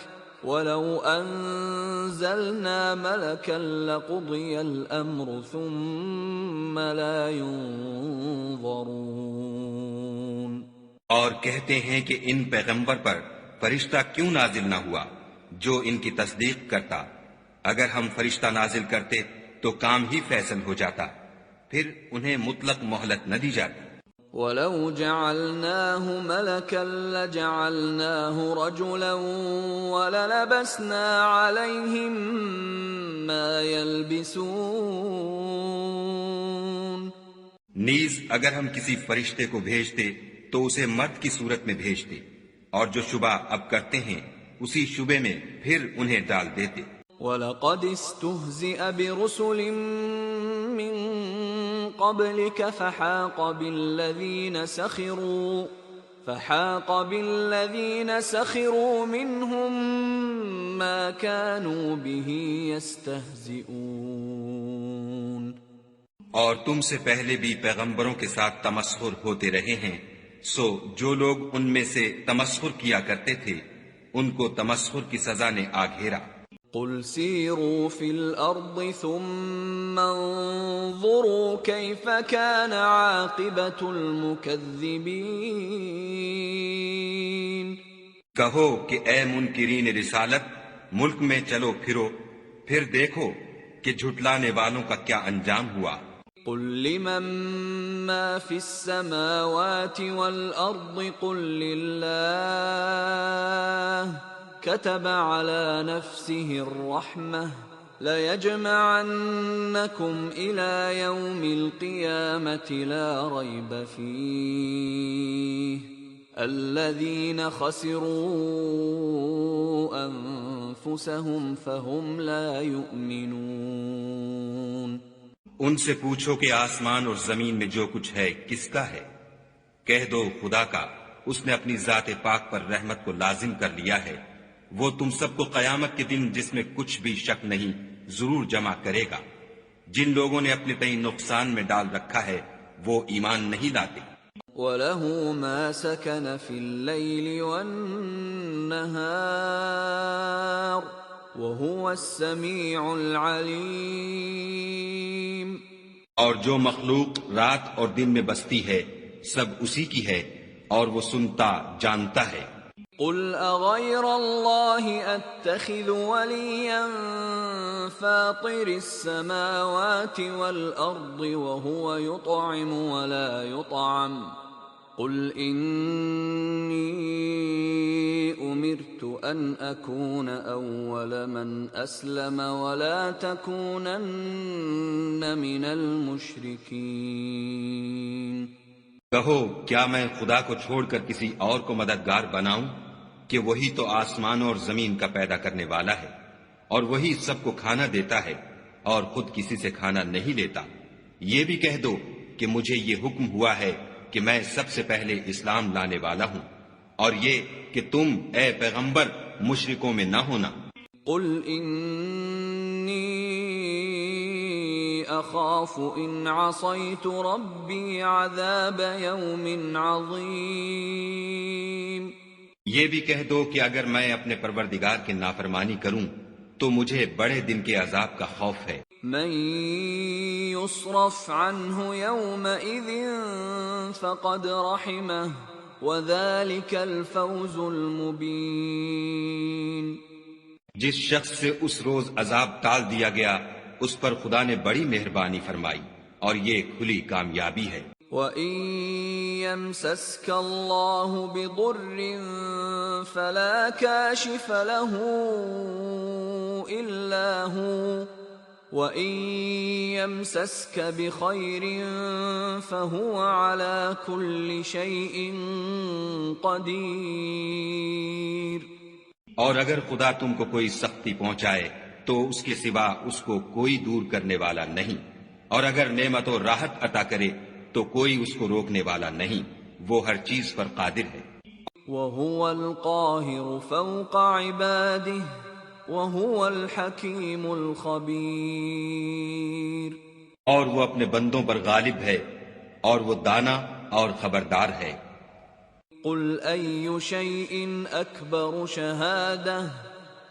وَلَوْ أَنزَلْنَا مَلَكًا لَقُضِيَ الْأَمْرُ ثُمَّ لَا يُنظَرُونَ. اور کہتے ہیں کہ ان پیغمبر پر فرشتہ کیوں نازل نہ ہوا جو ان کی تصدیق کرتا، اگر ہم فرشتہ نازل کرتے تو کام ہی فیصل ہو جاتا، پھر انہیں مطلق مہلت نہ دی جاتی. وَلَوْ جَعَلْنَاهُ مَلَكًا لَجَعَلْنَاهُ رَجُلًا وَلَلَبَسْنَا عَلَيْهِمْ مَا يَلْبِسُونَ. نیز اگر ہم کسی فرشتے کو بھیجتے تو اسے مرد کی صورت میں بھیجتے، اور جو شبہ اب کرتے ہیں اسی شبے میں پھر انہیں ڈال دیتے. وَلَقَدِ اسْتُهْزِئَ بِرُسُلٍ مِّن قَبْلِكَ فَحَاقَ بِالَّذِينَ سَخِرُوا فحاق بالذين سخروا منهم ما كانوا به يستهزئون۔ اور تم سے پہلے بھی پیغمبروں کے ساتھ تمسخر ہوتے رہے ہیں، سو جو لوگ ان میں سے تمسخر کیا کرتے تھے ان کو تمسخر کی سزا نے آ گھیرا۔ قل سیروا فی الارض ثم انظروا کیف کان عاقبۃ المکذبین۔ کہو کہ اے منکرین رسالت، ملک میں چلو پھرو، پھر دیکھو کہ جھٹلانے والوں کا کیا انجام ہوا۔ قل لمن ما فی السماوات والارض قل للہ كتب على نفسه الرحمة ليجمعنكم إلى يوم القيامة لا ريب فيه الذين خسروا أنفسهم فهم لا يؤمنون۔ ان سے پوچھو کہ آسمان اور زمین میں جو کچھ ہے کس کا ہے؟ کہہ دو خدا کا، اس نے اپنی ذات پاک پر رحمت کو لازم کر لیا ہے، وہ تم سب کو قیامت کے دن جس میں کچھ بھی شک نہیں ضرور جمع کرے گا۔ جن لوگوں نے اپنے تئیں نقصان میں ڈال رکھا ہے وہ ایمان نہیں لاتے۔ وَلَهُ مَا سَكَنَ فِي اللَّيْلِ وَالنَّهَارِ وَهُوَ السَّمِيعُ الْعَلِيمُ۔ اور جو مخلوق رات اور دن میں بستی ہے سب اسی کی ہے اور وہ سنتا جانتا ہے۔ قل اغیر اللہ اتخذ ولیا فاطر السماوات والارض وهو يطعم ولا يطعم قل انی امرت ان اکون اول من اسلم ولا تکونن من المشرکین۔ کہو کیا میں خدا کو چھوڑ کر کسی اور کو مددگار بناؤں کہ وہی تو آسمانوں اور زمین کا پیدا کرنے والا ہے، اور وہی سب کو کھانا دیتا ہے اور خود کسی سے کھانا نہیں لیتا۔ یہ بھی کہہ دو کہ مجھے یہ حکم ہوا ہے کہ میں سب سے پہلے اسلام لانے والا ہوں، اور یہ کہ تم اے پیغمبر مشرکوں میں نہ ہونا۔ قل انی اخاف ان عصیت ربی عذاب یوم عظیم۔ یہ بھی کہہ دو کہ اگر میں اپنے پروردگار کی نافرمانی کروں تو مجھے بڑے دن کے عذاب کا خوف ہے۔ من یصرف عنہ یومئذ فقد رحمہ وذلک الفوز المبین۔ جس شخص سے اس روز عذاب ٹال دیا گیا اس پر خدا نے بڑی مہربانی فرمائی اور یہ کھلی کامیابی ہے۔ وَإِن يَمْسَسْكَ اللَّهُ بِضُرٍّ فَلَا كَاشِفَ لَهُ إِلَّا هُوَ وَإِن يَمْسَسْكَ بِخَيْرٍ فَهُوَ عَلَى كُلِّ شَيْءٍ قَدِيرٌ۔ اور اگر خدا تم کو کوئی سختی پہنچائے تو اس کے سوا اس کو کوئی دور کرنے والا نہیں، اور اگر نعمت و راحت عطا کرے تو کوئی اس کو روکنے والا نہیں، وہ ہر چیز پر قادر ہے۔ وَهُوَ الْقَاهِرُ فَوْقَ عِبَادِهِ وَهُوَ الْحَكِيمُ الْخَبِيرُ۔ اور وہ اپنے بندوں پر غالب ہے اور وہ دانا اور خبردار ہے۔ قُلْ أَيُّ شَيْءٍ أَكْبَرُ شَهَادَةً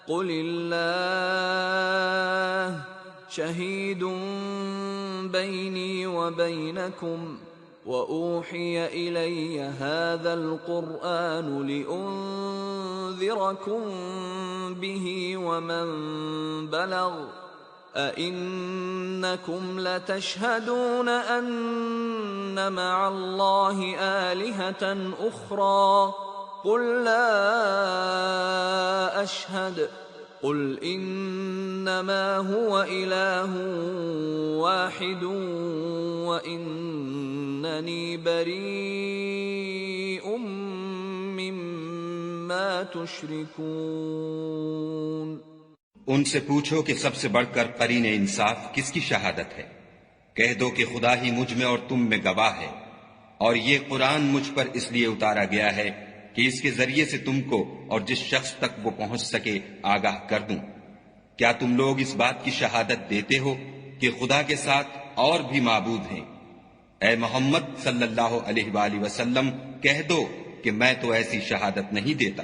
قُلِ اللَّهُ شَهِيدٌ بَيْنِي وَبَيْنَكُمْ وَأُوحِيَ إِلَيَّ هَذَا الْقُرْآنُ لِأُنذِرَكُم بِهِ وَمَن بَلَغَ أَإِنَّكُمْ لَتَشْهَدُونَ أَنَّ مَعَ اللَّهِ آلِهَةً أُخْرَى قُل لَّا أَشْهَدُ قُلْ إِنَّمَا هُوَ إِلَٰهٌ وَاحِدٌ وَإِنَّنِي بَرِيءٌ مِّمَّا تُشْرِكُونَ۔ ان سے پوچھو کہ سب سے بڑھ کر قرین انصاف کس کی شہادت ہے؟ کہہ دو کہ خدا ہی مجھ میں اور تم میں گواہ ہے، اور یہ قرآن مجھ پر اس لیے اتارا گیا ہے کہ اس کے ذریعے سے تم کو اور جس شخص تک وہ پہنچ سکے آگاہ کر دوں۔ کیا تم لوگ اس بات کی شہادت دیتے ہو کہ خدا کے ساتھ اور بھی معبود ہیں؟ اے محمد صلی اللہ علیہ وآلہ وسلم کہہ دو کہ میں تو ایسی شہادت نہیں دیتا،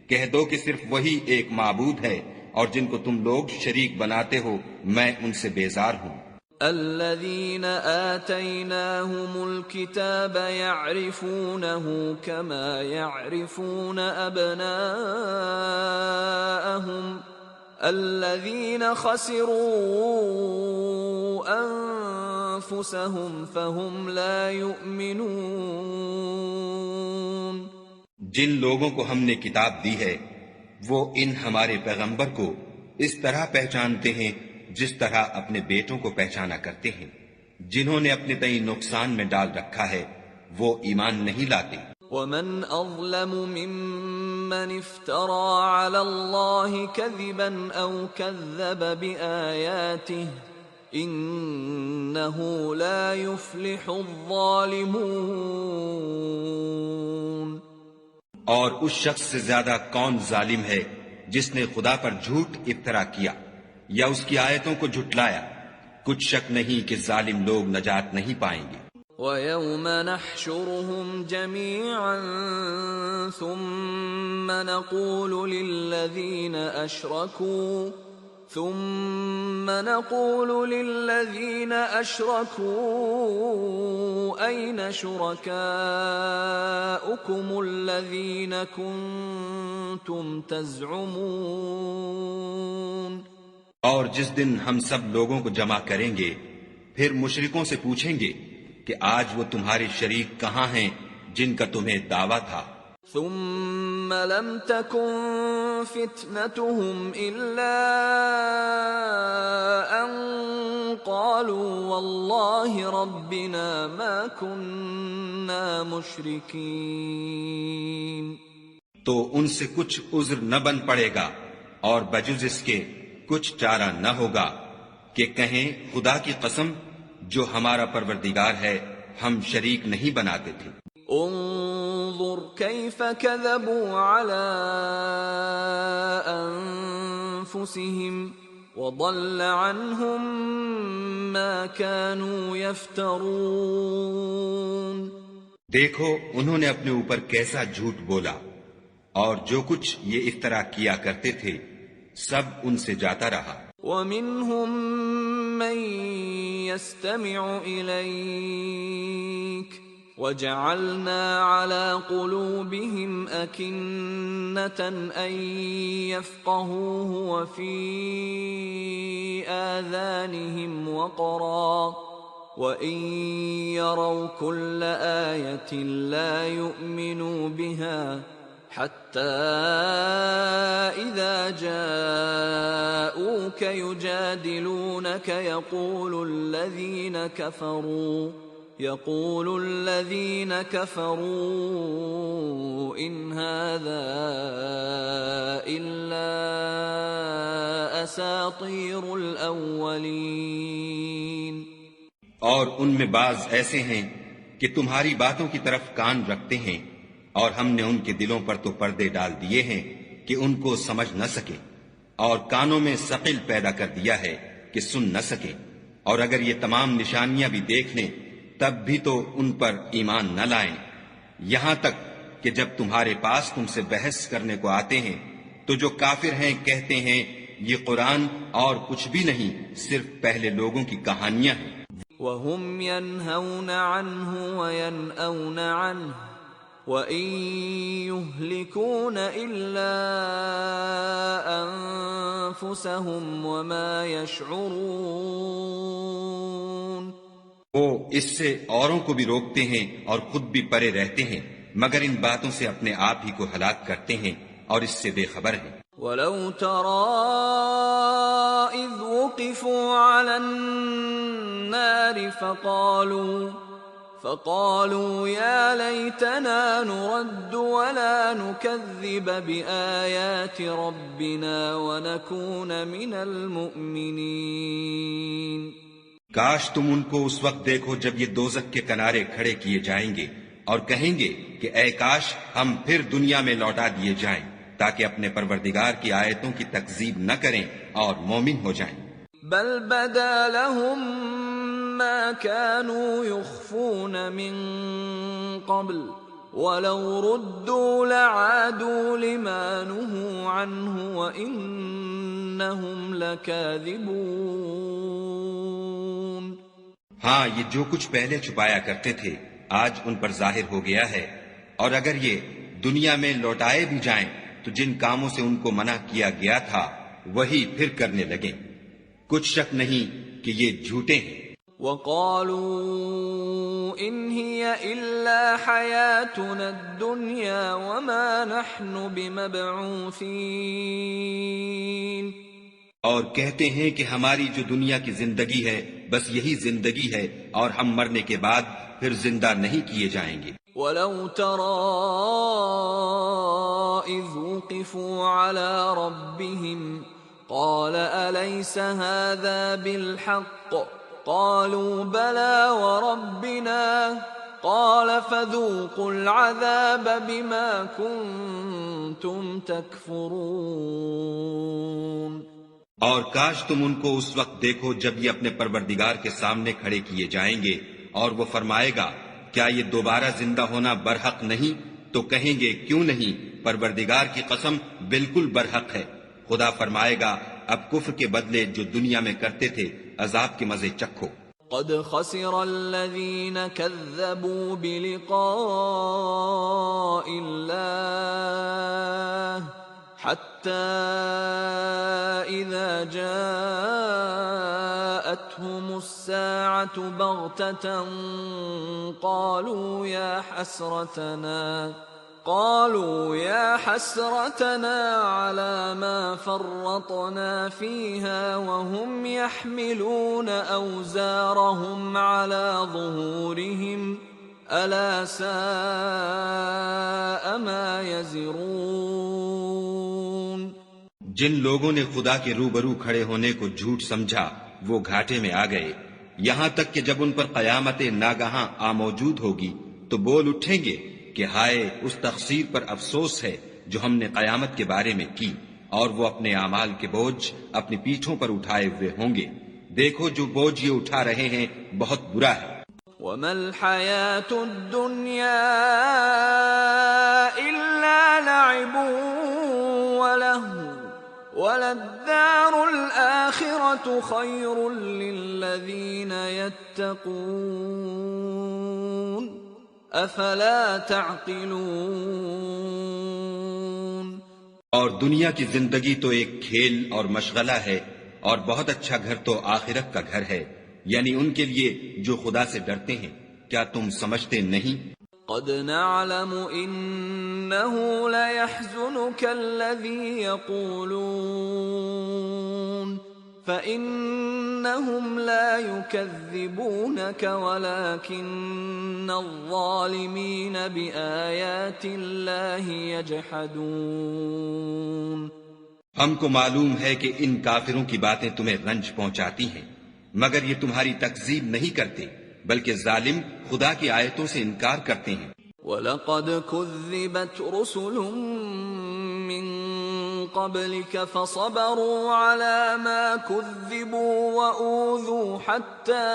کہہ دو کہ صرف وہی ایک معبود ہے اور جن کو تم لوگ شریک بناتے ہو میں ان سے بیزار ہوں۔ الذين آتيناهم الكتاب يعرفونه كما يعرفون أبناءهم الذين خسروا أنفسهم فهم لا يؤمنون۔ جن لوگوں کو ہم نے کتاب دی ہے وہ ان ہمارے پیغمبر کو اس طرح پہچانتے ہیں جس طرح اپنے بیٹوں کو پہچانا کرتے ہیں، جنہوں نے اپنے تئیں نقصان میں ڈال رکھا ہے وہ ایمان نہیں لاتے۔ ومن اظلم ممن افترى على الله كذبا او كذب بآياته انه لا يفلح الظالمون۔ اور اس شخص سے زیادہ کون ظالم ہے جس نے خدا پر جھوٹ افطرا کیا یا اس کی آیتوں کو جھٹلایا؟ کچھ شک نہیں کہ ظالم لوگ نجات نہیں پائیں گے۔ وَيَوْمَ نَحْشُرُهُمْ جَمِيعًا ثُمَّ نَقُولُ لِلَّذِينَ أَشْرَكُوا أَيْنَ شُرَكَاؤُكُمُ الَّذِينَ كُنتُمْ تَزْعُمُونَ۔ اور جس دن ہم سب لوگوں کو جمع کریں گے پھر مشرکوں سے پوچھیں گے کہ آج وہ تمہارے شریک کہاں ہیں جن کا تمہیں دعویٰ تھا۔ ثم لم تكن فتنتهم إلا أن قالوا والله ربنا ما كنا مشركين۔ تو ان سے کچھ عذر نہ بن پڑے گا اور بجز اس کے کچھ چارہ نہ ہوگا کہ کہیں خدا کی قسم جو ہمارا پروردگار ہے ہم شریک نہیں بناتے تھے۔ انظر كيف كذبوا على أنفسهم وضل عنهم ما كانوا يفترون۔ دیکھو انہوں نے اپنے اوپر کیسا جھوٹ بولا اور جو کچھ یہ افترا کیا کرتے تھے سب ان سے جاتا رہا۔ وَمِنْهُمْ مَنْ يَسْتَمِعُ إِلَيْكَ وَجَعَلْنَا عَلَى قُلُوبِهِمْ أَكِنَّةً أَنْ يَفْقَهُوهُ وَفِي آذَانِهِمْ وَقْرًا وَإِنْ يَرَوْا كُلَّ آيَةٍ لَا يُؤْمِنُوا بِهَا حَتَّى إِذَا جَاءُوكَ يُجَادِلُونَكَ يقول الذين كفروا إن هذا إلا أساطير الأولين۔ اور ان میں بعض ایسے ہیں کہ تمہاری باتوں کی طرف کان رکھتے ہیں اور ہم نے ان کے دلوں پر تو پردے ڈال دیے ہیں کہ ان کو سمجھ نہ سکے اور کانوں میں ثقل پیدا کر دیا ہے کہ سن نہ سکے، اور اگر یہ تمام نشانیاں بھی دیکھ لیں تب بھی تو ان پر ایمان نہ لائیں، یہاں تک کہ جب تمہارے پاس تم سے بحث کرنے کو آتے ہیں تو جو کافر ہیں کہتے ہیں یہ قرآن اور کچھ بھی نہیں صرف پہلے لوگوں کی کہانیاں ہیں۔ وَهُمْ يَنْهَوْنَ عَنْهُ وَيَنْأَوْنَ عَنْهُ وَإِنْ يُهْلِكُونَ إِلَّا أَنفُسَهُمْ وَمَا يَشْعُرُونَ۔ وہ اس سے اوروں کو بھی روکتے ہیں اور خود بھی پرے رہتے ہیں مگر ان باتوں سے اپنے آپ ہی کو ہلاک کرتے ہیں اور اس سے بے خبر ہیں۔ وَلَوْ تَرَىٰ إِذْ وُقِفُوا عَلَى النَّارِ فَقَالُوا يَا لَيْتَنَا نُرَدُّ وَلَا نُكَذِّبَ بِآيَاتِ رَبِّنَا وَنَكُونَ مِنَ الْمُؤْمِنِينَ۔ کاش تم ان کو اس وقت دیکھو جب یہ دوزخ کے کنارے کھڑے کیے جائیں گے اور کہیں گے کہ اے کاش ہم پھر دنیا میں لوٹا دیے جائیں تاکہ اپنے پروردگار کی آیتوں کی تکذیب نہ کریں اور مومن ہو جائیں۔ بل بدا لهم ما كانوا يخفون من قبل وَلَوْ رُدُّوا لَعَادُوا لِمَا نُهُوا عَنْهُ وَإِنَّهُمْ لَكَاذِبُونَ۔ ہاں، یہ جو کچھ پہلے چھپایا کرتے تھے آج ان پر ظاہر ہو گیا ہے، اور اگر یہ دنیا میں لوٹائے بھی جائیں تو جن کاموں سے ان کو منع کیا گیا تھا وہی پھر کرنے لگیں۔ کچھ شک نہیں کہ یہ جھوٹے ہیں۔ وَقَالُوا إِنْ هِيَ إِلَّا حَيَاتُنَا الدُّنْيَا وَمَا نَحْنُ بِمَبْعُوثِينَ۔ اور کہتے ہیں کہ ہماری جو دنیا کی زندگی ہے بس یہی زندگی ہے اور ہم مرنے کے بعد پھر زندہ نہیں کیے جائیں گے۔ وَلَوْ تَرَىٰ إِذْ وُقِفُوا عَلَىٰ رَبِّهِمْ قَالَ أَلَيْسَ هَٰذَا بِالْحَقِّ قَالُوا بَلَىٰ وَرَبِّنَا قَالَ فَذُوقُوا الْعَذَابَ بِمَا كُنتُمْ تَكْفُرُونَ۔ اور کاش تم ان کو اس وقت دیکھو جب یہ اپنے پروردگار کے سامنے کھڑے کیے جائیں گے اور وہ فرمائے گا کیا یہ دوبارہ زندہ ہونا برحق نہیں؟ تو کہیں گے کیوں نہیں، پروردگار کی قسم بالکل برحق ہے۔ خدا فرمائے گا اب کفر کے بدلے جو دنیا میں کرتے تھے عذاب کے مزے چکھو۔ قد خسر الذين كذبوا بلقاء الله حتى إذا جاءتهم الساعة بغتة قالوا يا حسرتنا على ما فرطنا فيها وهم يحملون أوزارهم على ظهورهم ألا ساء ما يزرون۔ جن لوگوں نے خدا کے روبرو کھڑے ہونے کو جھوٹ سمجھا وہ گھاٹے میں آ گئے، یہاں تک کہ جب ان پر قیامت ناگہاں موجود ہوگی تو بول اٹھیں گے کہ ہائے اس تقصیر پر افسوس ہے جو ہم نے قیامت کے بارے میں کی، اور وہ اپنے اعمال کے بوجھ اپنی پیٹھوں پر اٹھائے ہوئے ہوں گے۔ دیکھو جو بوجھ یہ اٹھا رہے ہیں بہت برا ہے۔ وَمَا الْحَيَاةُ الدُّنْيَا إِلَّا لَعِبٌ وَلَهْوٌ وَلَلدَّارُ الْآخِرَةُ خَيْرٌ لِّلَّذِينَ يَتَّقُونَ افلا تعقلون۔ اور دنیا کی زندگی تو ایک کھیل اور مشغلہ ہے، اور بہت اچھا گھر تو آخرت کا گھر ہے، یعنی ان کے لیے جو خدا سے ڈرتے ہیں۔ کیا تم سمجھتے نہیں؟ قد نعلم انه ليحزنك الذي يقولون فإنهم لا يكذبونك ولكن الظالمين بآيات الله يجحدون۔ ہم کو معلوم ہے کہ ان کافروں کی باتیں تمہیں رنج پہنچاتی ہیں، مگر یہ تمہاری تکذیب نہیں کرتے بلکہ ظالم خدا کی آیتوں سے انکار کرتے ہیں۔ وَلَقَدْ كُذِّبَتْ رُسُلٌ مِّن قَبْلِكَ فَصَبَرُوا عَلَى مَا كُذِّبُوا وَأُوذُوا حَتَّى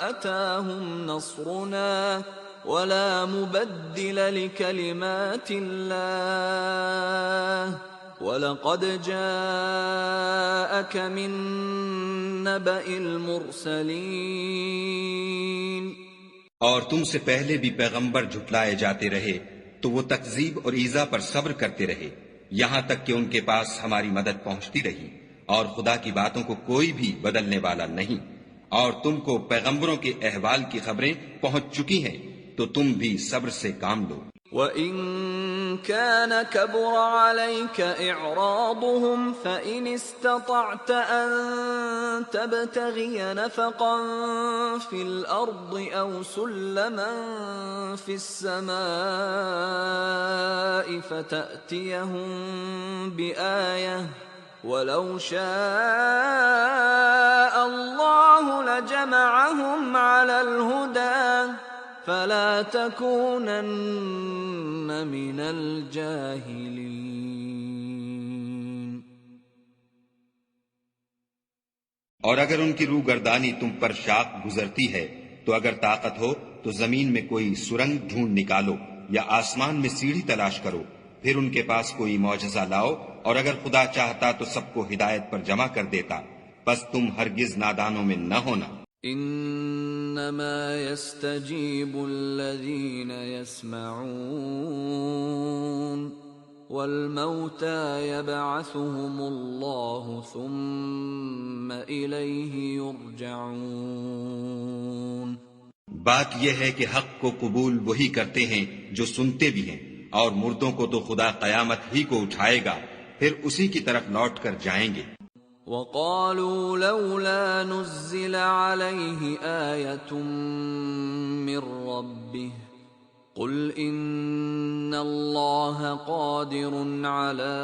أَتَاهُمْ نَصْرُنَا وَلَا مُبَدِّلَ لِكَلِمَاتِ اللَّهِ وَلَقَدْ جَاءَكَ مِن نَّبَإِ الْمُرْسَلِينَ۔ اور تم سے پہلے بھی پیغمبر جھٹلائے جاتے رہے تو وہ تکذیب اور ایذا پر صبر کرتے رہے، یہاں تک کہ ان کے پاس ہماری مدد پہنچتی رہی، اور خدا کی باتوں کو کوئی بھی بدلنے والا نہیں۔ اور تم کو پیغمبروں کے احوال کی خبریں پہنچ چکی ہیں تو تم بھی صبر سے کام لو۔ وَإِن كَانَ كَبُرَ عَلَيْكَ إِعْرَاضُهُمْ فَإِنِ اسْتَطَعْتَ أَن تَبْتَغِيَ نَفَقًا فِي الْأَرْضِ أَوْ سُلَّمًا فِي السَّمَاءِ فَتَأْتِيَهُم بِآيَةٍ وَلَوْ شَاءَ اللَّهُ لَجَمَعَهُمْ عَلَى الْهُدَى فَلَا تَكُونَنَّ مِنَ الْجَاهِلِينَ۔ اور اگر ان کی روگردانی تم پر شاق گزرتی ہے تو اگر طاقت ہو تو زمین میں کوئی سرنگ ڈھونڈ نکالو یا آسمان میں سیڑھی تلاش کرو، پھر ان کے پاس کوئی معجزہ لاؤ، اور اگر خدا چاہتا تو سب کو ہدایت پر جمع کر دیتا، بس تم ہرگز نادانوں میں نہ ہونا۔ انما يستجيب الذين يسمعون والموتى يبعثهم الله ثم إليه يرجعون۔ بات یہ ہے کہ حق کو قبول وہی کرتے ہیں جو سنتے بھی ہیں، اور مردوں کو تو خدا قیامت ہی کو اٹھائے گا، پھر اسی کی طرف لوٹ کر جائیں گے۔ وَقَالُوا لَوْلَا نُزِّلَ عَلَيْهِ آيَةٌ مِّن رَّبِّهِ قُلْ إِنَّ اللَّهَ قَادِرٌ عَلَىٰ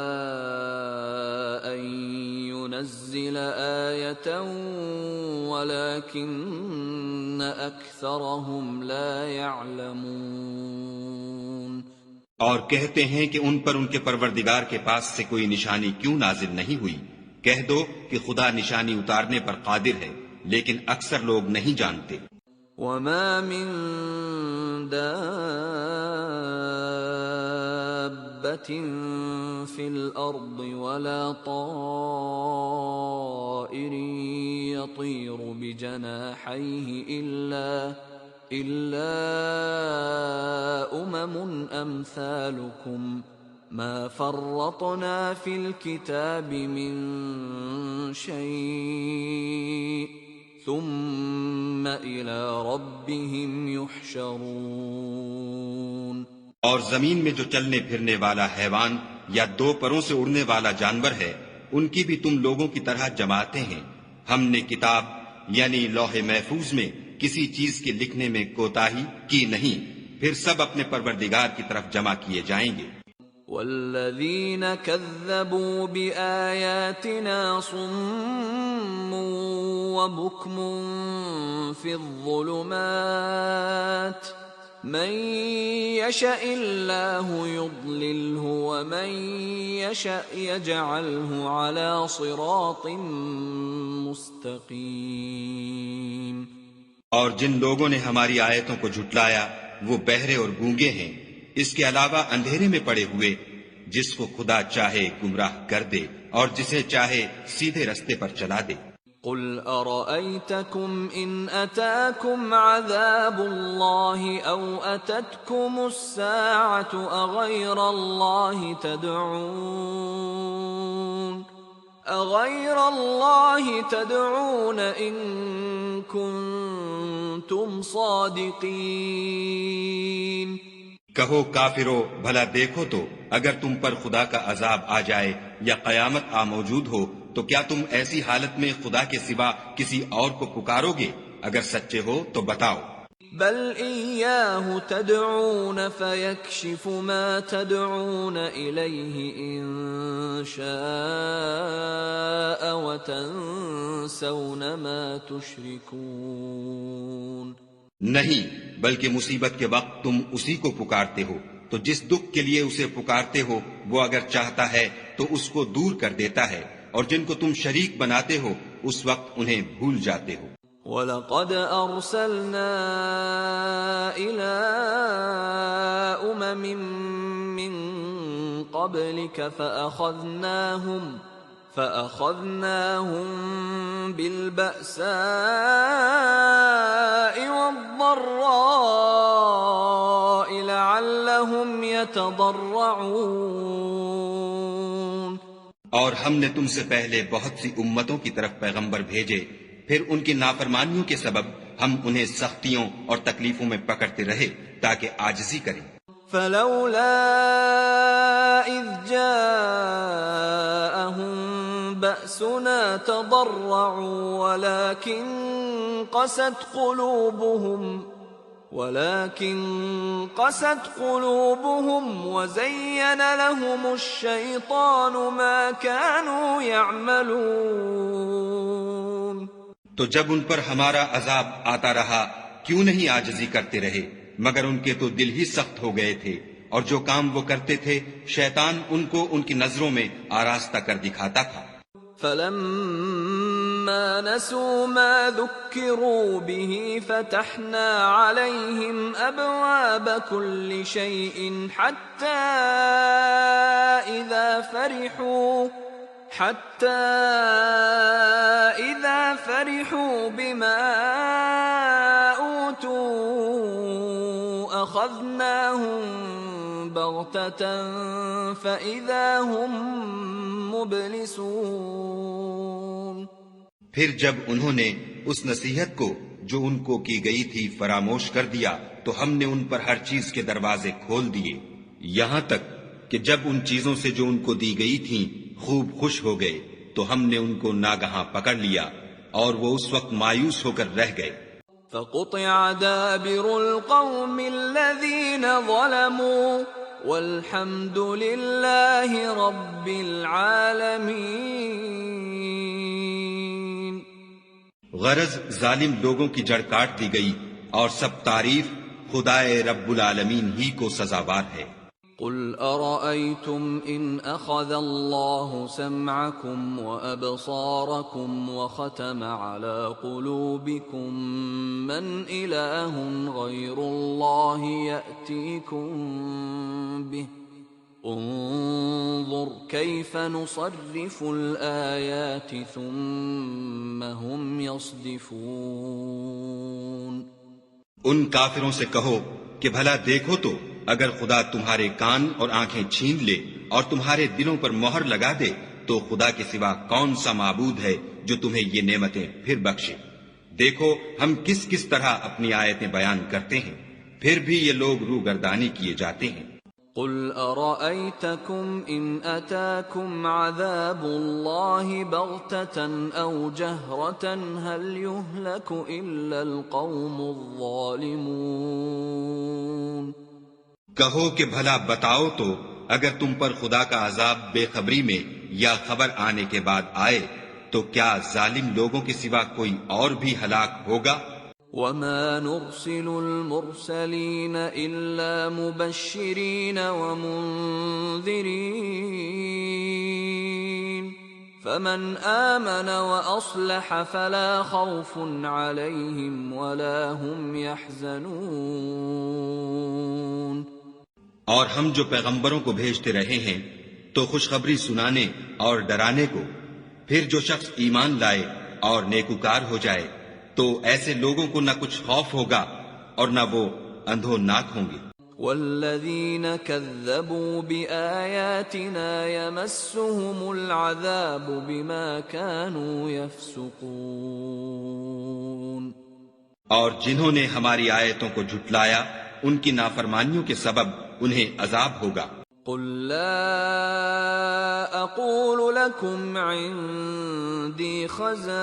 أَن يُنَزِّلَ آيَةً وَلَٰكِنَّ أَكْثَرَهُمْ لَا يَعْلَمُونَ۔ اور کہتے ہیں کہ ان پر ان کے پروردگار کے پاس سے کوئی نشانی کیوں نازل نہیں ہوئی؟ کہہ دو کہ خدا نشانی اتارنے پر قادر ہے، لیکن اکثر لوگ نہیں جانتے۔ وَمَا مِن دَابَّةٍ فِي الْأَرْضِ وَلَا طَائِرٍ يَطِيرُ بِجَنَاحَيْهِ إِلَّا أُمَمٌ أَمْثَالُكُمْ مَا فَرَّطْنَا فِي الْكِتَابِ مِنْ شَيْءٍ ثُمَّ إِلَى رَبِّهِمْ يُحْشَرُونَ۔ اور زمین میں جو چلنے پھرنے والا حیوان یا دو پروں سے اڑنے والا جانور ہے، ان کی بھی تم لوگوں کی طرح جماعتیں ہیں۔ ہم نے کتاب یعنی لوح محفوظ میں کسی چیز کے لکھنے میں کوتاہی کی نہیں، پھر سب اپنے پروردگار کی طرف جمع کیے جائیں گے۔ وَالَّذِينَ كَذَّبُوا بِآيَاتِنَا صُمٌّ وَبُكْمٌ فِي الظُّلُمَاتِ مَن يَشَإِ اللَّهُ يُضْلِلْهُ وَمَن يَشَأْ يَجْعَلْهُ عَلَى صِرَاطٍ مُسْتَقِيمٍ۔ اور جن لوگوں نے ہماری آیتوں کو جھٹلایا وہ بہرے اور گونگے ہیں، اس کے علاوہ اندھیرے میں پڑے ہوئے، جس کو خدا چاہے گمراہ کر دے اور جسے چاہے سیدھے رستے پر چلا دے۔ قُلْ أَرَأَيْتَكُمْ إِنْ أَتَاكُمْ عَذَابُ اللَّهِ أَوْ أَتَتْكُمُ السَّاعَةُ أَغَيْرَ اللَّهِ تَدْعُونَ إِن كُنتُمْ صَادِقِينَ۔ کہو کافرو، بھلا دیکھو تو اگر تم پر خدا کا عذاب آ جائے یا قیامت آ موجود ہو تو کیا تم ایسی حالت میں خدا کے سوا کسی اور کو پکارو گے؟ اگر سچے ہو تو بتاؤ۔ بل إياه تدعون فيكشف ما تدعون إليه إن شاء وتنسون ما تشركون۔ نہیں، بلکہ مصیبت کے وقت تم اسی کو پکارتے ہو، تو جس دکھ کے لیے اسے پکارتے ہو وہ اگر چاہتا ہے تو اس کو دور کر دیتا ہے، اور جن کو تم شریک بناتے ہو اس وقت انہیں بھول جاتے ہو۔ وَلَقَدْ أَرْسَلْنَا إِلَىٰ أُمَمٍ مِّن قَبْلِكَ فَأَخَذْنَاهُمْ بِالْبَأْسَاءِ وَالضَّرَّاءِ لَعَلَّهُمْ يَتَضَرَّعُونَ۔ اور ہم نے تم سے پہلے بہت سی امتوں کی طرف پیغمبر بھیجے، پھر ان کی نافرمانیوں کے سبب ہم انہیں سختیوں اور تکلیفوں میں پکڑتے رہے تاکہ عاجزی کریں۔ فَلَوْلَا إِذْ جَاءَهُم بَأْسُنَا تَضَرَّعُوا وَلَكِن قَسَتْ ولكن قست قلوبهم وزين لهم الشيطان ما كانوا يعملون. تو جب ان پر ہمارا عذاب آتا رہا کیوں نہیں عاجزی کرتے رہے، مگر ان کے تو دل ہی سخت ہو گئے تھے، اور جو کام وہ کرتے تھے شیطان ان کو ان کی نظروں میں آراستہ کر دکھاتا تھا. فلما نسوا ما ذكروا به فتحنا عليهم أبواب كل شيء حتى إذا فرحوا بما أوتوا أخذناهم بغتة فإذا هم مبلسون. پھر جب انہوں نے اس نصیحت کو جو ان کو کی گئی تھی فراموش کر دیا تو ہم نے ان پر ہر چیز کے دروازے کھول دیے، یہاں تک کہ جب ان چیزوں سے جو ان کو دی گئی تھیں خوب خوش ہو گئے تو ہم نے ان کو ناگہاں پکڑ لیا اور وہ اس وقت مایوس ہو کر رہ گئے. فقطع دابر القوم الذين ظلموا والحمد لله رب العالمين. غرض ظالم لوگوں کی جڑ کاٹ دی گئی اور سب تعریف خدائے رب العالمین ہی کو سزاوار ہے. قل أرأيتم إن أخذ الله سمعكم وأبصاركم وختم على قلوبكم من إله غير الله يأتيكم به انظر كيف نصرف الآيات ثم هم يصدفون. ان کافروں سے کہو کہ بھلا دیکھو تو اگر خدا تمہارے کان اور آنکھیں چھین لے اور تمہارے دلوں پر مہر لگا دے تو خدا کے سوا کون سا معبود ہے جو تمہیں یہ نعمتیں پھر بخشے. دیکھو ہم کس کس طرح اپنی آیتیں بیان کرتے ہیں، پھر بھی یہ لوگ روگردانی کیے جاتے ہیں. قل أرأيتكم إن أتاكم عذاب الله بغتة أو جهرة هل يهلك إلا القوم الظالمون. کہو کہ بھلا بتاؤ تو اگر تم پر خدا کا عذاب بے خبری میں یا خبر آنے کے بعد آئے تو کیا ظالم لوگوں کے سوا کوئی اور بھی ہلاک ہوگا؟ وما نرسل المرسلين إلا مبشرين ومنذرين فمن آمن وأصلح فلا خوف عليهم ولا هم يحزنون. اور ہم جو پیغمبروں کو بھیجتے رہے ہیں تو خوشخبری سنانے اور ڈرانے کو، پھر جو شخص ایمان لائے اور نیکوکار ہو جائے تو ایسے لوگوں کو نہ کچھ خوف ہوگا اور نہ وہ اندھوناک ہوں گے. والذین کذبوا بآیاتنا یمسهم العذاب بما كانوا یفسقون. اور جنہوں نے ہماری آیتوں کو جھٹلایا ان کی نافرمانیوں کے سبب انہیں عذاب ہوگا. قل لا اقول لكم عندي خزائن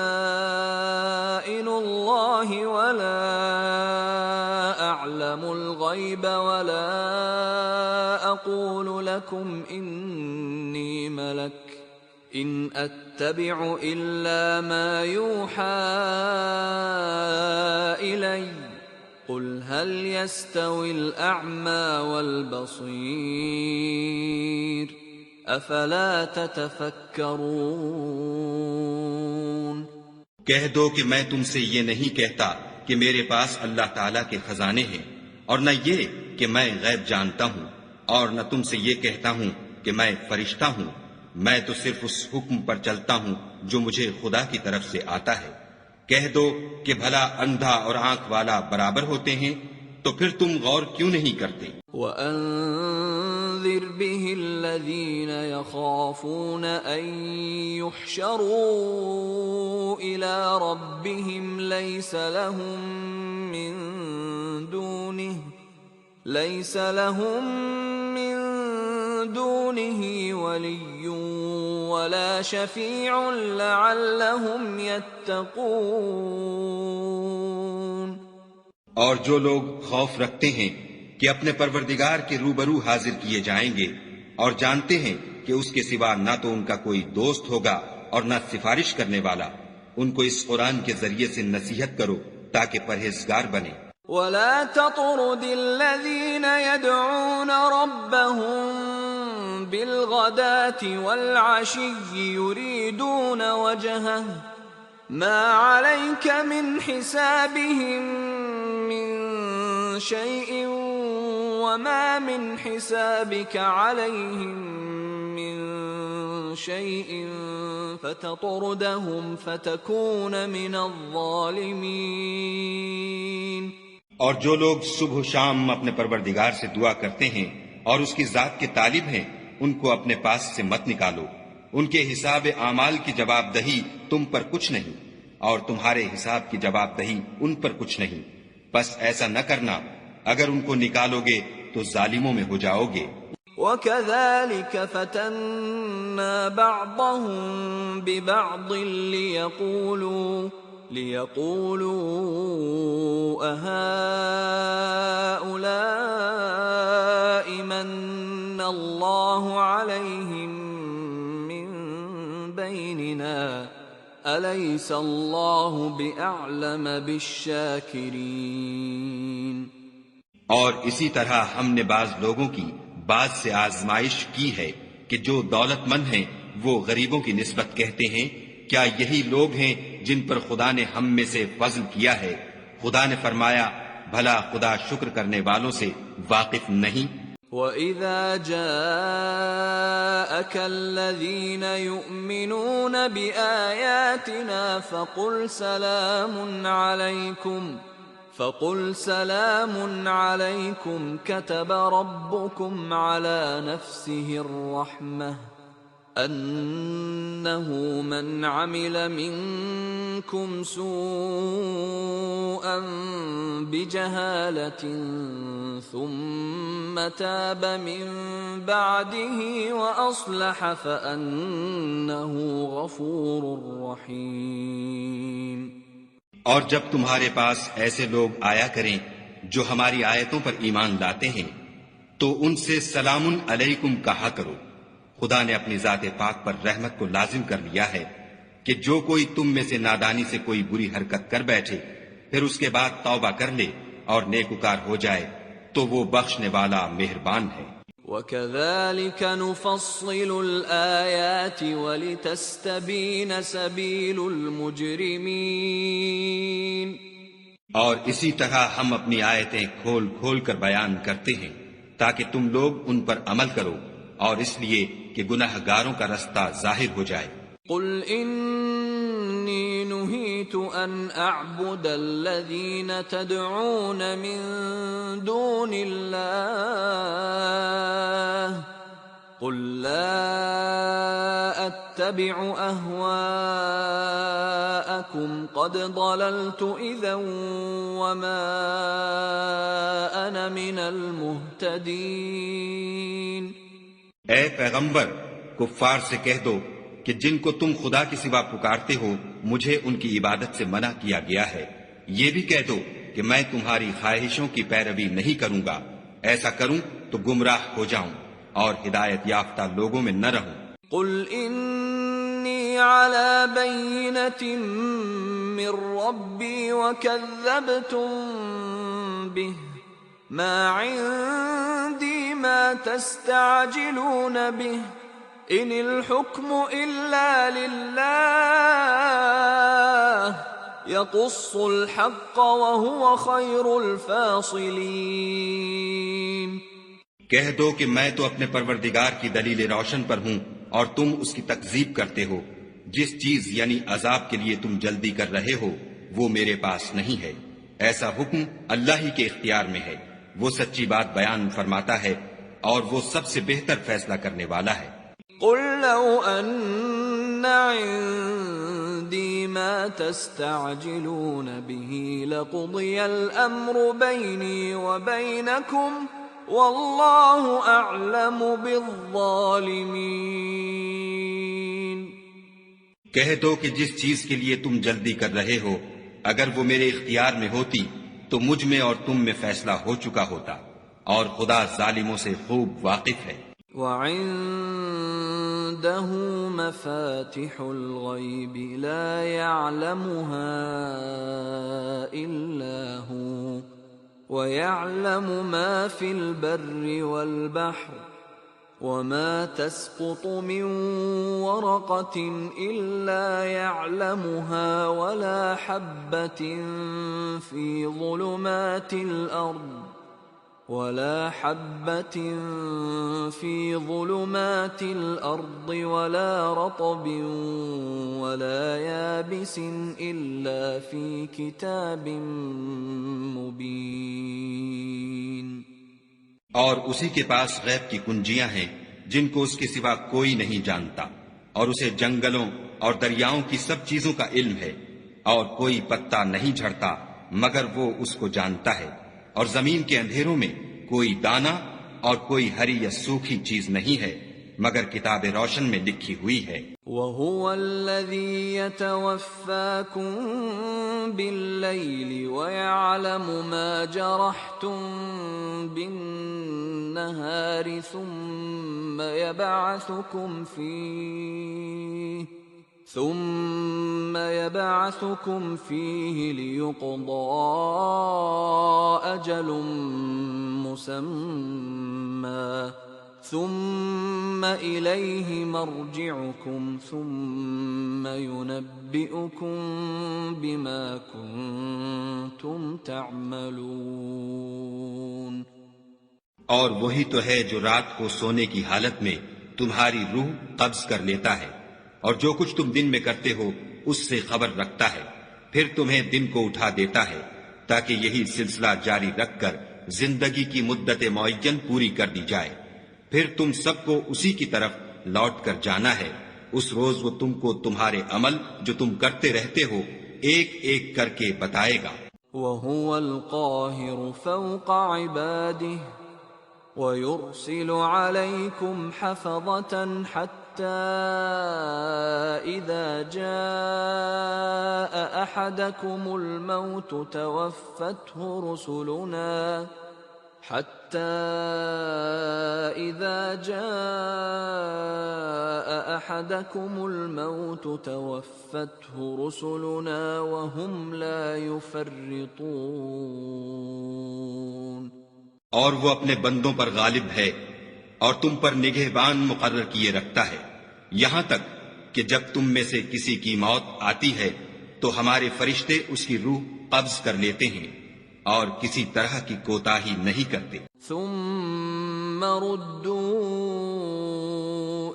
الله ولا اعلم الغيب ولا اقول لكم اني ملك ان اتبع الا ما يوحى الي قل هل يستوي الأعمى والبصير أفلا تتفكرون. کہہ دو کہ میں تم سے یہ نہیں کہتا کہ میرے پاس اللہ تعالیٰ کے خزانے ہیں، اور نہ یہ کہ میں غیب جانتا ہوں، اور نہ تم سے یہ کہتا ہوں کہ میں فرشتہ ہوں. میں تو صرف اس حکم پر چلتا ہوں جو مجھے خدا کی طرف سے آتا ہے. کہہ دو کہ بھلا اندھا اور آنکھ والا برابر ہوتے ہیں، تو پھر تم غور کیوں نہیں کرتے؟ وَأَنذِرْ بِهِ الَّذِينَ يَخَافُونَ أَن يُحْشَرُوا إِلَى رَبِّهِمْ لَيْسَ لَهُم مِّن دُونِهِ وَلِيٌّ وَلَا شَفِيعٌ لَعَلَّهُمْ يَتَّقُونَ. اور جو لوگ خوف رکھتے ہیں کہ اپنے پروردگار کے روبرو حاضر کیے جائیں گے اور جانتے ہیں کہ اس کے سوا نہ تو ان کا کوئی دوست ہوگا اور نہ سفارش کرنے والا، ان کو اس قرآن کے ذریعے سے نصیحت کرو تاکہ پرہیزگار بنے۔ ولا تطرد الذين يدعون ربهم بالغداة والعشي يريدون وجهه ما عليك من حسابهم من شيء وما من حسابك عليهم من شيء فتطردهم فتكون من الظالمين۔ اور جو لوگ صبح و شام اپنے پروردگار سے دعا کرتے ہیں اور اس کی ذات کے طالب ہیں، ان کو اپنے پاس سے مت نکالو، ان کے حساب اعمال کی جواب دہی تم پر کچھ نہیں اور تمہارے حساب کی جواب دہی ان پر کچھ نہیں، بس ایسا نہ کرنا، اگر ان کو نکالو گے تو ظالموں میں ہو جاؤ گے۔ وَكَذَلِكَ فَتَنَّا بَعْضَهُمْ بِبَعْضٍ لِيَقُولُوا أَهَٰؤُلَاءِ مَنَّ اللَّهُ عَلَيْهِمْ مِن بَيْنِنَا أَلَيْسَ اللَّهُ بِأَعْلَمَ بِالشَّاكِرِينَ۔ اور اسی طرح ہم نے بعض لوگوں کی بعض سے آزمائش کی ہے کہ جو دولت مند ہیں وہ غریبوں کی نسبت کہتے ہیں کیا یہی لوگ ہیں جن پر خدا نے ہم میں سے فضل کیا ہے؟ خدا نے فرمایا بھلا خدا شکر کرنے والوں سے واقف نہیں؟ وَإِذَا جَاءَكَ الَّذِينَ يُؤْمِنُونَ بِآيَاتِنَا فَقُلْ سَلَامٌ عَلَيْكُمْ كَتَبَ رَبُّكُمْ عَلَى نَفْسِهِ الرَّحْمَةَ أَنَّهُ مَنْ عَمِلَ مِنْكُمْ سُوءًا بِجَهَالَةٍ ثُمَّ تَابَ مِنْ بَعْدِهِ وَأَصْلَحَ فَأَنَّهُ غَفُورٌ رَحِيمٌ۔ اور جب تمہارے پاس ایسے لوگ آیا کریں جو ہماری آیتوں پر ایمان لاتے ہیں تو ان سے سلام علیکم کہا کرو، خدا نے اپنی ذات پاک پر رحمت کو لازم کر لیا ہے کہ جو کوئی تم میں سے نادانی سے کوئی بری حرکت کر بیٹھے پھر اس کے بعد توبہ کر لے اور نیکوکار ہو جائے تو وہ بخشنے والا مہربان ہے۔ وَكَذَلِكَ نُفَصِّلُ الْآيَاتِ وَلِتَسْتَبِينَ سَبِيلُ الْمُجْرِمِينَ۔ اور اسی طرح ہم اپنی آیتیں کھول کھول کر بیان کرتے ہیں تاکہ تم لوگ ان پر عمل کرو اور اس لیے کہ گناہ گاروں کا رستہ ظاہر ہو جائے۔ قُلْ إِنِّي نُهِيتُ أَنْ أَعْبُدَ الَّذِينَ تَدْعُونَ مِن دُونِ اللَّهِ قُلْ لَا أَتَّبِعُ أَهْوَاءَكُمْ قَدْ ضَلَلْتُ إِذًا وَمَا أَنَا مِنَ الْمُهْتَدِينَ۔ اے پیغمبر، کفار سے کہہ دو کہ جن کو تم خدا کے سوا پکارتے ہو مجھے ان کی عبادت سے منع کیا گیا ہے، یہ بھی کہہ دو کہ میں تمہاری خواہشوں کی پیروی نہیں کروں گا، ایسا کروں تو گمراہ ہو جاؤں اور ہدایت یافتہ لوگوں میں نہ رہوں۔ قل انی علی بینۃ من ربی وکذبتم بہ ما عندی ما تستعجلون بہ ان الحکم الا للہ یقص الحق وهو خیر الفاصلین۔ کہہ دو کہ میں تو اپنے پروردگار کی دلیل روشن پر ہوں اور تم اس کی تکذیب کرتے ہو، جس چیز یعنی عذاب کے لیے تم جلدی کر رہے ہو وہ میرے پاس نہیں ہے، ایسا حکم اللہ ہی کے اختیار میں ہے، وہ سچی بات بیان فرماتا ہے اور وہ سب سے بہتر فیصلہ کرنے والا ہے۔ قل لو ان عندي ما تستعجلون به لقضي الامر بيني وبينكم والله اعلم بالظالمين۔ کہہ دو کہ جس چیز کے لیے تم جلدی کر رہے ہو اگر وہ میرے اختیار میں ہوتی تو مجھ میں اور تم میں فیصلہ ہو چکا ہوتا، اور خدا ظالموں سے خوب واقف ہے۔ وعنده مفاتح الغیب لا يعلمها الا هو ويعلم ما في البر والبحر وما تسقط من ورقة إلا يعلمها ولا حبة في ظلمات الأرض ولا رطب ولا يابس إلا في كتاب مبين۔ اور اسی کے پاس غیب کی کنجیاں ہیں جن کو اس کے سوا کوئی نہیں جانتا، اور اسے جنگلوں اور دریاؤں کی سب چیزوں کا علم ہے، اور کوئی پتا نہیں جھڑتا مگر وہ اس کو جانتا ہے، اور زمین کے اندھیروں میں کوئی دانہ اور کوئی ہری یا سوکھی چیز نہیں ہے مگر کتاب روشن میں لکھی ہوئی ہے۔ وَهُوَ الَّذِي يَتَوَفَّاكُم بِاللَّيْلِ وَيَعْلَمُ مَا جَرَحْتُم بِالنَّهَارِ ثُمَّ يَبْعَثُكُمْ فِيهِ لِيُقْضَىٰ أَجَلٌ مُّسَمًّى ثم إليه مرجعكم ثم ينبئكم بما كنتم تعملون۔ اور وہی تو ہے جو رات کو سونے کی حالت میں تمہاری روح قبض کر لیتا ہے، اور جو کچھ تم دن میں کرتے ہو اس سے خبر رکھتا ہے، پھر تمہیں دن کو اٹھا دیتا ہے تاکہ یہی سلسلہ جاری رکھ کر زندگی کی مدت معین پوری کر دی جائے، پھر تم سب کو اسی کی طرف لوٹ کر جانا ہے۔ اس روز وہ تم کو تمہارے عمل جو تم کرتے رہتے ہو ایک ایک کر کے بتائے گا۔ وَهُوَ الْقَاهِرُ فَوْقَ عِبَادِهِ وَيُرْسِلُ عَلَيْكُمْ حَفَظَةً حَتَّى إِذَا جَاءَ أَحَدَكُمُ الْمَوْتُ تَوَفَّتْهُ رُسُلُنَا وَهُمْ لَا يُفَرِّطُونَ۔ اور وہ اپنے بندوں پر غالب ہے اور تم پر نگہبان مقرر کیے رکھتا ہے، یہاں تک کہ جب تم میں سے کسی کی موت آتی ہے تو ہمارے فرشتے اس کی روح قبض کر لیتے ہیں اور کسی طرح کی کوتاہی نہیں کرتے۔ ثم ردوا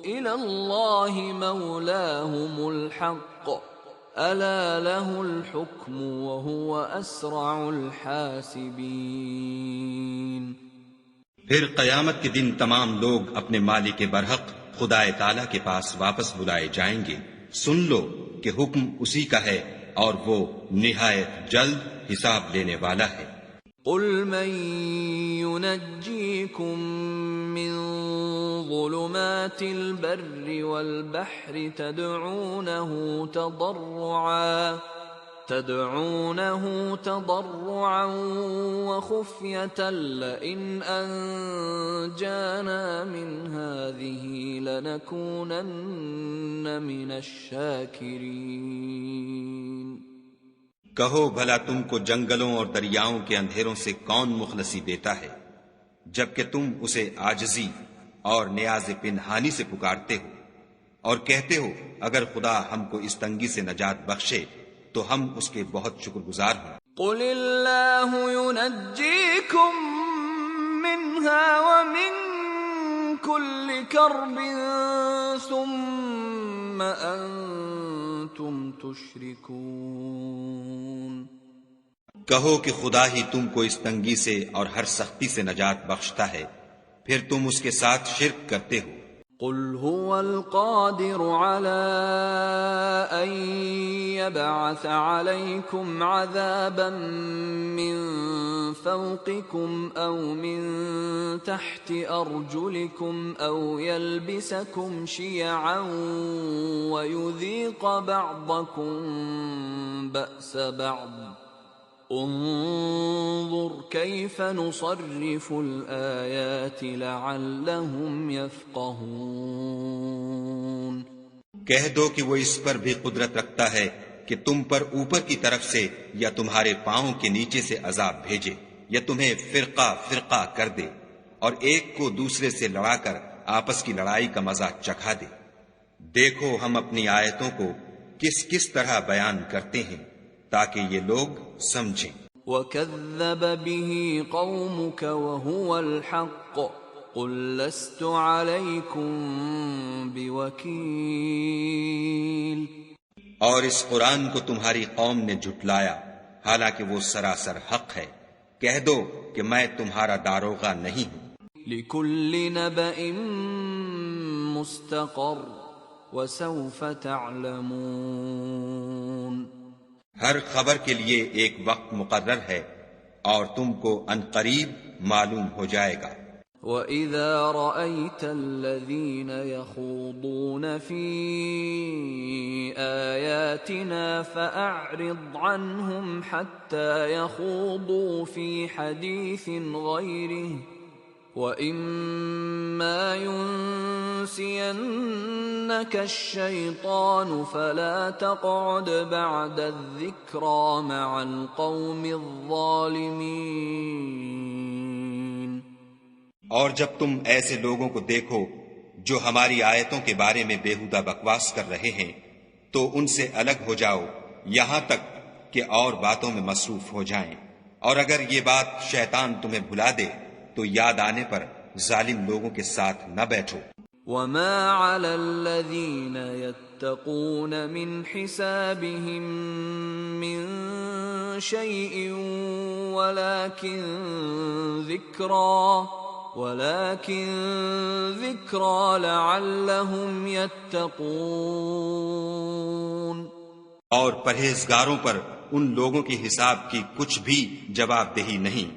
إلى الله مولاهم الحق ألا له الحكم وهو أسرع الحاسبين۔ پھر قیامت کے دن تمام لوگ اپنے مالک برحق خدا تعالی کے پاس واپس بلائے جائیں گے۔ سن لو کہ حکم اسی کا ہے اور وہ نہایت جلد حساب لینے والا ہے۔ قل من ينجيكم من ظلمات البر والبحر تدعونه تضرعا وخفية لئن أنجانا من هذه لنكونن من الشاكرين۔ کہو بھلا تم کو جنگلوں اور دریاؤں کے اندھیروں سے کون مخلصی دیتا ہے جبکہ تم اسے عاجزی اور نیاز پنہانی سے پکارتے ہو اور کہتے ہو اگر خدا ہم کو اس تنگی سے نجات بخشے تو ہم اس کے بہت شکر گزار ہیں۔ قل اللہ ينجيكم منها ومن كل كرب ثم أنتم تشركون۔ کہو کہ خدا ہی تم کو اس تنگی سے اور ہر سختی سے نجات بخشتا ہے، پھر تم اس کے ساتھ شرک کرتے ہو۔ قل هو القادر على أن يبعث عليكم عذابا من فوقكم أو من تحت أرجلكم أو يلبسكم شيعا ويذيق بعضكم بأس بعض انظر كيف نصرف الآيات لعلهم يفقهون۔ کہہ دو کہ وہ اس پر بھی قدرت رکھتا ہے کہ تم پر اوپر کی طرف سے یا تمہارے پاؤں کے نیچے سے عذاب بھیجے، یا تمہیں فرقہ فرقہ کر دے اور ایک کو دوسرے سے لڑا کر آپس کی لڑائی کا مزہ چکھا دے۔ دیکھو ہم اپنی آیتوں کو کس کس طرح بیان کرتے ہیں تاکہ یہ لوگ سمجھیں۔ وَكَذَّبَ بِهِ قَوْمُكَ وَهُوَ الْحَقُّ قُلْ لَسْتُ عَلَيْكُمْ بِوَكِيلٍ۔ اور اس قرآن کو تمہاری قوم نے جھٹلایا حالانکہ وہ سراسر حق ہے، کہہ دو کہ میں تمہارا داروغہ نہیں ہوں۔ لِكُلِّ نَبَإٍ مُسْتَقَرٌّ وَسَوْفَ تَعْلَمُونَ۔ ہر خبر کے لیے ایک وقت مقرر ہے اور تم کو ان قریب معلوم ہو جائے گا۔ وَإِذَا رَأَيْتَ الَّذِينَ يَخُوضُونَ فِي آيَاتِنَا فَأَعْرِضْ عَنْهُمْ حَتَّى يَخُوضُوا فِي حَدِيثٍ غَيْرِهِ وَإِمَّا يُنْسِيَنَّكَ الشَّيْطَانُ فَلَا تَقْعُدْ بَعْدَ الذِّكْرَى مَعَ الْقَوْمِ الظَّالِمِينَ۔ اور جب تم ایسے لوگوں کو دیکھو جو ہماری آیتوں کے بارے میں بیہودہ بکواس کر رہے ہیں تو ان سے الگ ہو جاؤ یہاں تک کہ اور باتوں میں مصروف ہو جائیں، اور اگر یہ بات شیطان تمہیں بھلا دے تو یاد آنے پر ظالم لوگوں کے ساتھ نہ بیٹھو۔ وَمَا عَلَى الَّذِينَ يَتَّقُونَ مِنْ حِسَابِهِمْ مِنْ شَيْءٍ وَلَكِنْ ذِكْرَى لَعَلَّهُمْ يَتَّقُونَ۔ اور پرہیزگاروں پر ان لوگوں کے حساب کی کچھ بھی جواب دہی نہیں،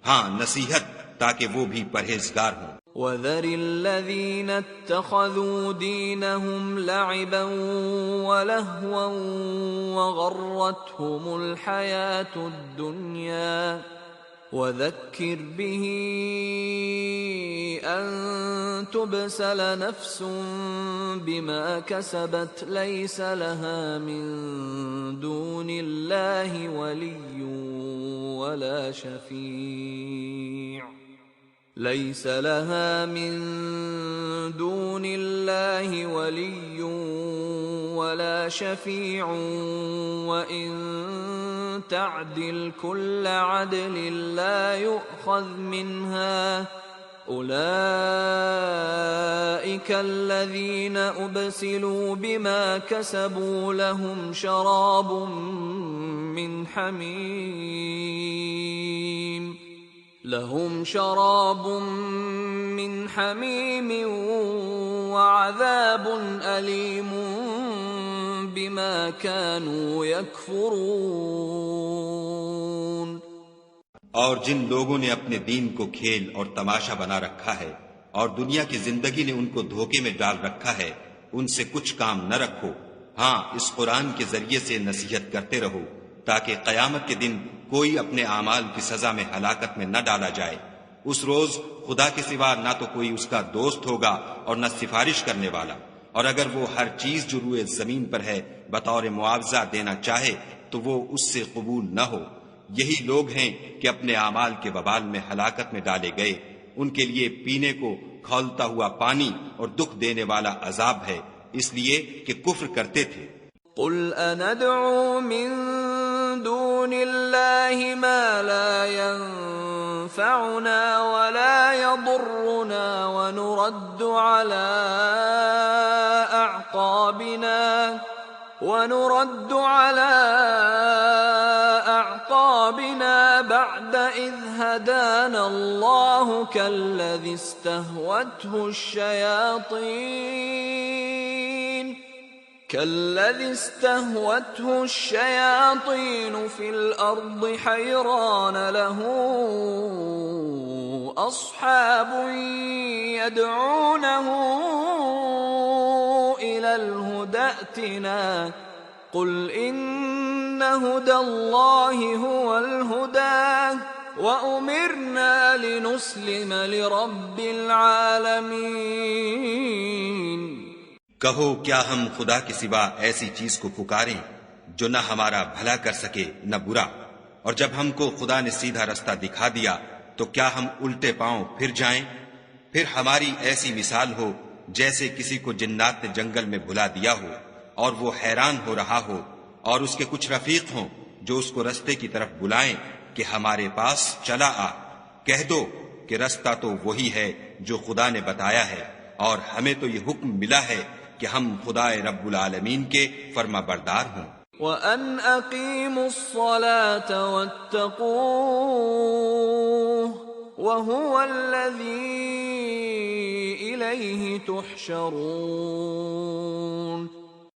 ہاں نصیحت تاکہ وہ بھی پرہیزگار ہوں۔ وَذَرِ الَّذِينَ اتَّخَذُوا دِينَهُمْ لَعِبًا وَلَهْوًا وَغَرَّتْهُمُ الْحَيَاةُ الدُّنْيَا وَذَكِّرْ بِهِ أَن تُبْسَلَ نَفْسٌ بِمَا كَسَبَتْ لَيْسَ لَهَا مِن دُونِ اللَّهِ وَلِيٌّ وَلَا شَفِيعٌ لَيْسَ لَهَا مِن دُونِ اللَّهِ وَلِيٌّ وَلَا شَفِيعٌ وَإِن تَعْدِلْ كُلَّ عَدْلٍ لَّا يُؤْخَذْ مِنْهَا أُولَئِكَ الَّذِينَ أُبْسِلُوا بِمَا كَسَبُوا لَهُمْ شَرَابٌ مِّنْ حَمِيمٍ وَعَذَابٌ أَلِيمٌ بِمَا كَانُوا يَكْفُرُونَ۔ اور جن لوگوں نے اپنے دین کو کھیل اور تماشا بنا رکھا ہے اور دنیا کی زندگی نے ان کو دھوکے میں ڈال رکھا ہے، ان سے کچھ کام نہ رکھو، ہاں اس قرآن کے ذریعے سے نصیحت کرتے رہو تاکہ قیامت کے دن کوئی اپنے اعمال کی سزا میں ہلاکت میں نہ ڈالا جائے۔ اس روز خدا کے سوا نہ تو کوئی اس کا دوست ہوگا اور نہ سفارش کرنے والا، اور اگر وہ ہر چیز جو روئے زمین پر ہے بطور معاوضہ دینا چاہے تو وہ اس سے قبول نہ ہو۔ یہی لوگ ہیں کہ اپنے اعمال کے وبال میں ہلاکت میں ڈالے گئے، ان کے لیے پینے کو کھولتا ہوا پانی اور دکھ دینے والا عذاب ہے، اس لیے کہ کفر کرتے تھے۔ قُلْ أَنَدْعُو مِن دُونِ اللَّهِ مَا لَا يَنفَعُنَا وَلَا يَضُرُّنَا وَنُرَدُّ عَلَىٰ أَعْقَابِنَا بَعْدَ إِذْ هَدَانَا اللَّهُ كَالَّذِي اسْتَهْوَتْهُ الشَّيَاطِينُ فِي الْأَرْضِ حَيْرَانَ لَهُ أَصْحَابٌ يَدْعُونَهُ إِلَى الْهُدَى ائْتِنَا قل ان هدى الله هو الهدى وأمرنا لنسلم لرب العالمين۔ کہو کیا ہم خدا کے سوا ایسی چیز کو پکاریں جو نہ ہمارا بھلا کر سکے نہ برا، اور جب ہم کو خدا نے سیدھا رستہ دکھا دیا تو کیا ہم الٹے پاؤں پھر جائیں؟ پھر ہماری ایسی مثال ہو جیسے کسی کو جنات نے جنگل میں بھلا دیا ہو اور وہ حیران ہو رہا ہو، اور اس کے کچھ رفیق ہوں جو اس کو رستے کی طرف بلائیں کہ ہمارے پاس چلا آ۔ کہہ دو کہ رستہ تو وہی ہے جو خدا نے بتایا ہے، اور ہمیں تو یہ حکم ملا ہے کہ ہم خدا رب العالمین کے فرما بردار ہوں۔ وَأَنْ أَقِيمُوا الصَّلَاةَ وَاتَّقُوهُ وَهُوَ الَّذِي إِلَيْهِ تُحْشَرُونَ۔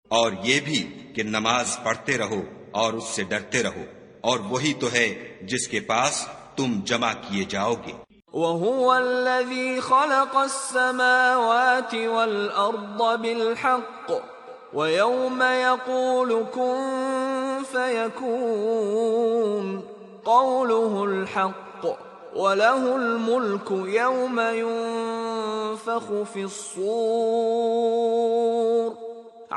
اور یہ بھی کہ نماز پڑھتے رہو اور اس سے ڈرتے رہو، اور وہی تو ہے جس کے پاس تم جمع کیے جاؤ گے۔ وَهُوَ الَّذِي خَلَقَ السَّمَاوَاتِ وَالْأَرْضَ بِالْحَقِّ وَيَوْمَ يَقُولُ كُن فَيَكُونُ قَوْلُهُ الْحَقُّ وَلَهُ الْمُلْكُ يَوْمَ يُنفَخُ فِي الصُّورِ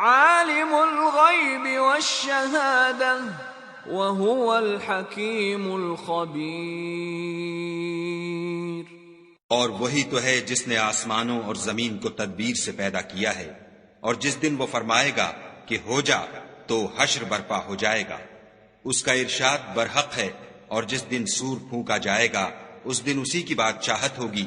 عَالِمُ الْغَيْبِ وَالشَّهَادَةِ وَهُوَ الْحَكِيمُ الْخَبِيرُ۔ اور وہی تو ہے جس نے آسمانوں اور زمین کو تدبیر سے پیدا کیا ہے، اور جس دن وہ فرمائے گا کہ ہو جا تو حشر برپا ہو جائے گا، اس کا ارشاد برحق ہے، اور جس دن سور پھونکا جائے گا اس دن اسی کی بات چاہت ہوگی۔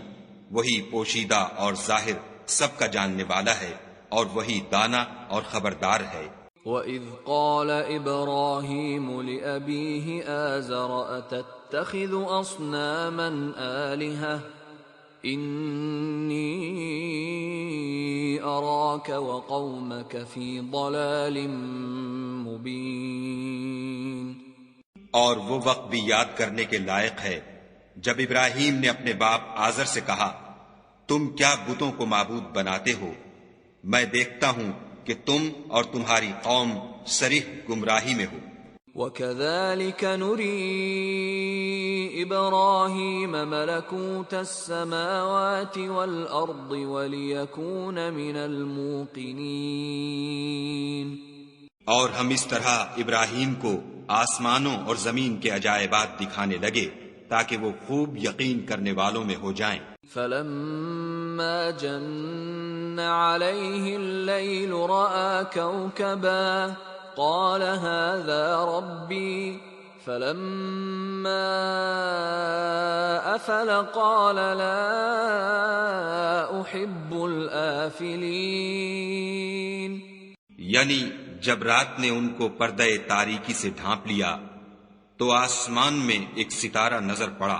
وہی پوشیدہ اور ظاہر سب کا جاننے والا ہے، اور وہی دانا اور خبردار ہے۔ وَإِذْ قَالَ إِبْرَاهِيمُ لِأَبِيهِ آزَرَ أَتَتَّخِذُ أَصْنَامًا آلِهَةً إِنِّي أَرَاكَ وَقَوْمَكَ فِي ضَلَالٍ مُبِينٍ۔ اور وہ وقت بھی یاد کرنے کے لائق ہے جب ابراہیم نے اپنے باپ آزر سے کہا، تم کیا بتوں کو معبود بناتے ہو؟ میں دیکھتا ہوں کہ تم اور تمہاری قوم صریح گمراہی میں ہو۔ وَكَذَلِكَ نُرِي إِبْرَاهِيمَ مَلَكُوتَ السَّمَاوَاتِ وَالْأَرْضِ وَلِيَكُونَ مِنَ الْمُوقِنِينَ۔ اور ہم اس طرح ابراہیم کو آسمانوں اور زمین کے عجائبات دکھانے لگے تاکہ وہ خوب یقین کرنے والوں میں ہو جائیں۔ فَلَمَّا جَنَّ عَلَيْهِ اللَّيْلُ رَأَى كَوْكَبًا قَالَ هَذَا رَبِّي فَلَمَّا أَفَلَ قَالَ لَا أُحِبُّ الْآفِلِينَ۔ یعنی جب رات نے ان کو پردہ تاریکی سے ڈھانپ لیا تو آسمان میں ایک ستارہ نظر پڑا،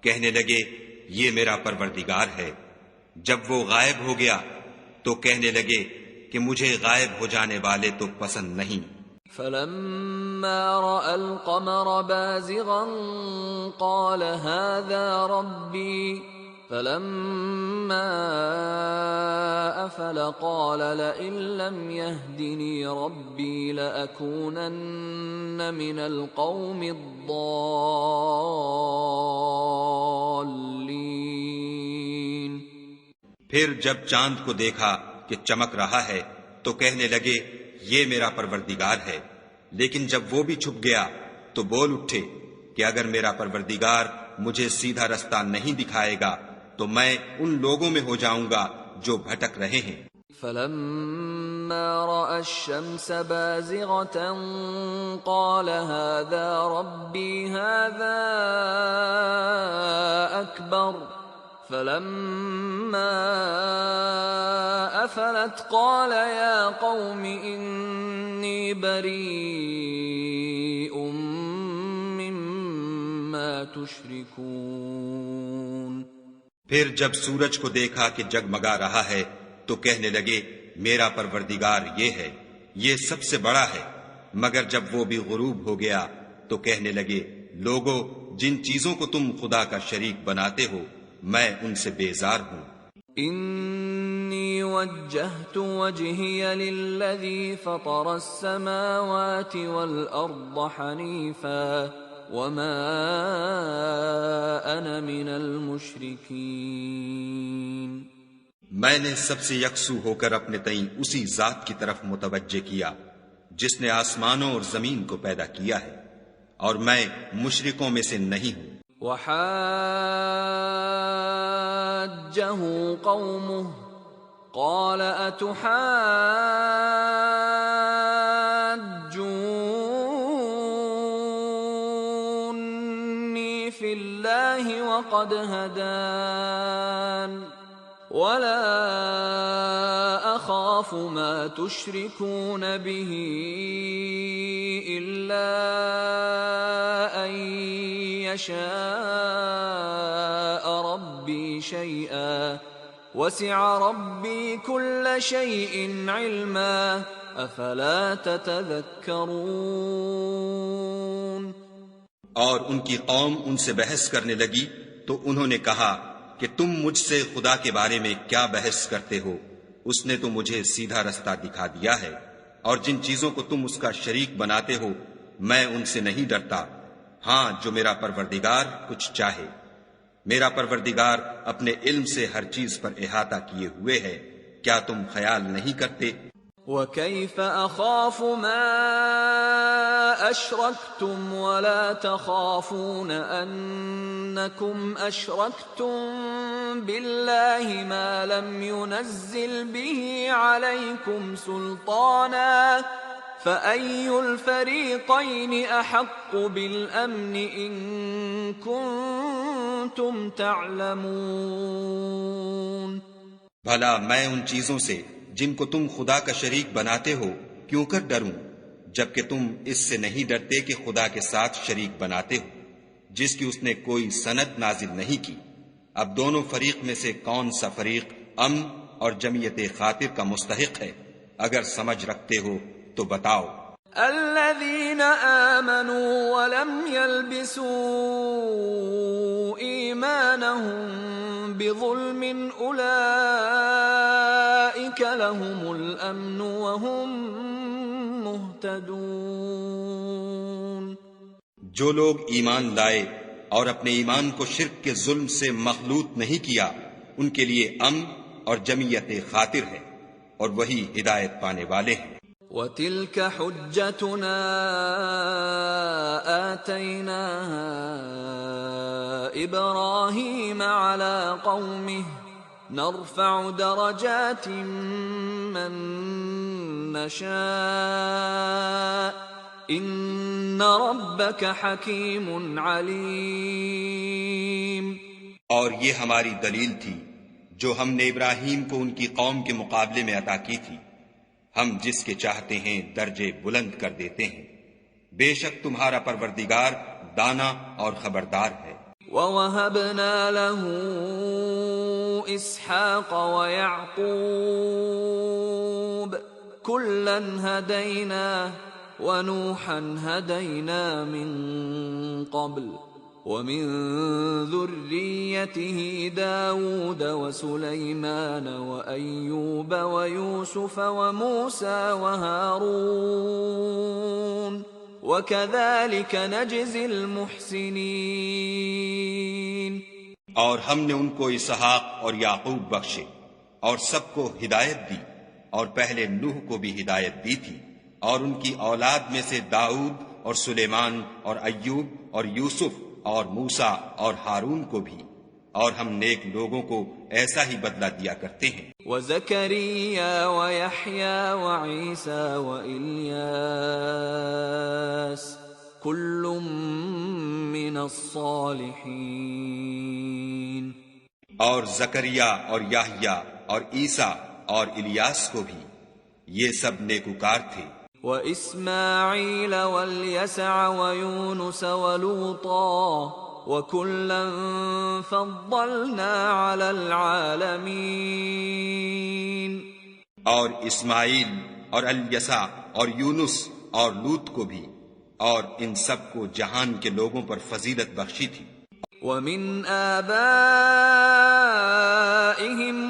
کہنے لگے یہ میرا پروردگار ہے۔ جب وہ غائب ہو گیا تو کہنے لگے کہ مجھے غائب ہو جانے والے تو پسند نہیں۔ فَلَمَّا رَأَى الْقَمَرَ بَازِغًا قَالَ هَذَا رَبِّي فَلَمَّا أَفَلَ قَالَ لَئِن لَّمْ يَهْدِنِي رَبِّي لَأَكُونَنَّ مِنَ الْقَوْمِ الضَّالِّينَ۔ پھر جب چاند کو دیکھا کہ چمک رہا ہے تو کہنے لگے یہ میرا پروردگار ہے، لیکن جب وہ بھی چھپ گیا تو بول اٹھے کہ اگر میرا پروردگار مجھے سیدھا رستہ نہیں دکھائے گا تو میں ان لوگوں میں ہو جاؤں گا جو بھٹک رہے ہیں۔ فَلَمَّا رَأَى الشَّمْسَ بَازِغَةً قَالَ هَذَا رَبِّي هَذَا أَكْبَرُ فَلَمَّا أَفَلَتْ قَالَ يَا قَوْمِ إِنِّي بَرِيءٌ مِّمَّا تُشْرِكُونَ۔ پھر جب سورج کو دیکھا کہ جگمگا رہا ہے تو کہنے لگے میرا پروردگار یہ ہے، یہ سب سے بڑا ہے۔ مگر جب وہ بھی غروب ہو گیا تو کہنے لگے لوگو جن چیزوں کو تم خدا کا شریک بناتے ہو میں ان سے بیزار ہوں۔ إني وجهت وجهي للذي فطر السماوات والأرض حنيفا وما أنا من المشركين. میں نے سب سے یکسو ہو کر اپنے تئیں اسی ذات کی طرف متوجہ کیا جس نے آسمانوں اور زمین کو پیدا کیا ہے، اور میں مشرکوں میں سے نہیں ہوں. وحاجه قومه قال أتحاجوني في الله وقد هدان ولا أخاف ما تشركون به إلا أن يشاء ربي شيئا وسع ربي كل شيء علما أفلا تتذكرون. اور ان کی قوم ان سے بحث کرنے لگی تو انہوں نے کہا کہ تم مجھ سے خدا کے بارے میں کیا بحث کرتے ہو؟ اس نے تو مجھے سیدھا رستہ دکھا دیا ہے، اور جن چیزوں کو تم اس کا شریک بناتے ہو میں ان سے نہیں ڈرتا، ہاں جو میرا پروردگار کچھ چاہے. میرا پروردگار اپنے علم سے ہر چیز پر احاطہ کیے ہوئے ہے، کیا تم خیال نہیں کرتے؟ وَكَيْفَ أَخَافُ مَا أَشْرَكْتُمْ وَلَا تَخَافُونَ أَنَّكُمْ أَشْرَكْتُمْ بِاللَّهِ مَا لَمْ يُنَزِّلْ بِهِ عَلَيْكُمْ سُلْطَانًا فَأَيُّ الْفَرِيقَيْنِ أَحَقُّ بِالْأَمْنِ إِن كُنتُمْ تَعْلَمُونَ. بھلا میں ان چیزوں سے جن کو تم خدا کا شریک بناتے ہو کیوں کر ڈروں، جبکہ تم اس سے نہیں ڈرتے کہ خدا کے ساتھ شریک بناتے ہو جس کی اس نے کوئی سند نازل نہیں کی. اب دونوں فریق میں سے کون سا فریق امن اور جمعیت خاطر کا مستحق ہے؟ اگر سمجھ رکھتے ہو تو بتاؤ. الذين آمنوا ولم يلبسوا إيمانهم بظلم أولئك لهم الأمن وهم مهتدون. جو لوگ ایمان لائے اور اپنے ایمان کو شرک کے ظلم سے مخلوط نہیں کیا ان کے لیے امن اور جمعیت خاطر ہے، اور وہی ہدایت پانے والے ہیں. وَتِلْكَ حُجَّتُنَا آتَيْنَاهَا إِبْرَاهِيمَ عَلَى قَوْمِهِ نَرْفَعُ دَرَجَاتٍ مَّن نَّشَاءُ إِنَّ رَبَّكَ حَكِيمٌ عَلِيمٌ. اور یہ ہماری دلیل تھی جو ہم نے ابراہیم کو ان کی قوم کے مقابلے میں عطا کی تھی، ہم جس کے چاہتے ہیں درجے بلند کر دیتے ہیں، بے شک تمہارا پروردگار دانا اور خبردار ہے. وَوَهَبْنَا لَهُ إِسْحَاقَ وَيَعْقُوبَ كُلًّا هَدَيْنَا وَنُوحًا هَدَيْنَا مِن قَبْلُ وَمِن ذُرِّيَّتِهِ دَاوُودَ وَسُلَيْمَانَ وَأَيُّوبَ وَيُوسُفَ وَمُوسَى وَهَارُونَ وَكَذَلِكَ نَجْزِي الْمُحْسِنِينَ. اور ہم نے ان کو اسحاق اور یعقوب بخشے اور سب کو ہدایت دی، اور پہلے نوح کو بھی ہدایت دی تھی، اور ان کی اولاد میں سے داؤد اور سلیمان اور ایوب اور یوسف اور موسیٰ اور ہارون کو بھی، اور ہم نیک لوگوں کو ایسا ہی بدلہ دیا کرتے ہیں. وَزَكَرِيَّا وَيَحْيَا وَعِيسَى وَإِلْيَاسَ كُلٌّ مِّنَ الصَّالِحِينَ. اور زکریا اور یحییٰ اور عیسیٰ اور الیاس کو بھی، یہ سب نیکوکار تھے. وَإِسْمَاعِيلَ وَالْيَسَعَ وَيُونُسَ وَلُوطًا وَكُلًّا فَضَّلْنَا عَلَى الْعَالَمِينَ. اور اسماعیل اور الیسع اور یونس اور لوط کو بھی، اور ان سب کو جہان کے لوگوں پر فضیلت بخشی تھی. وَمِنْ آبَائِهِمْ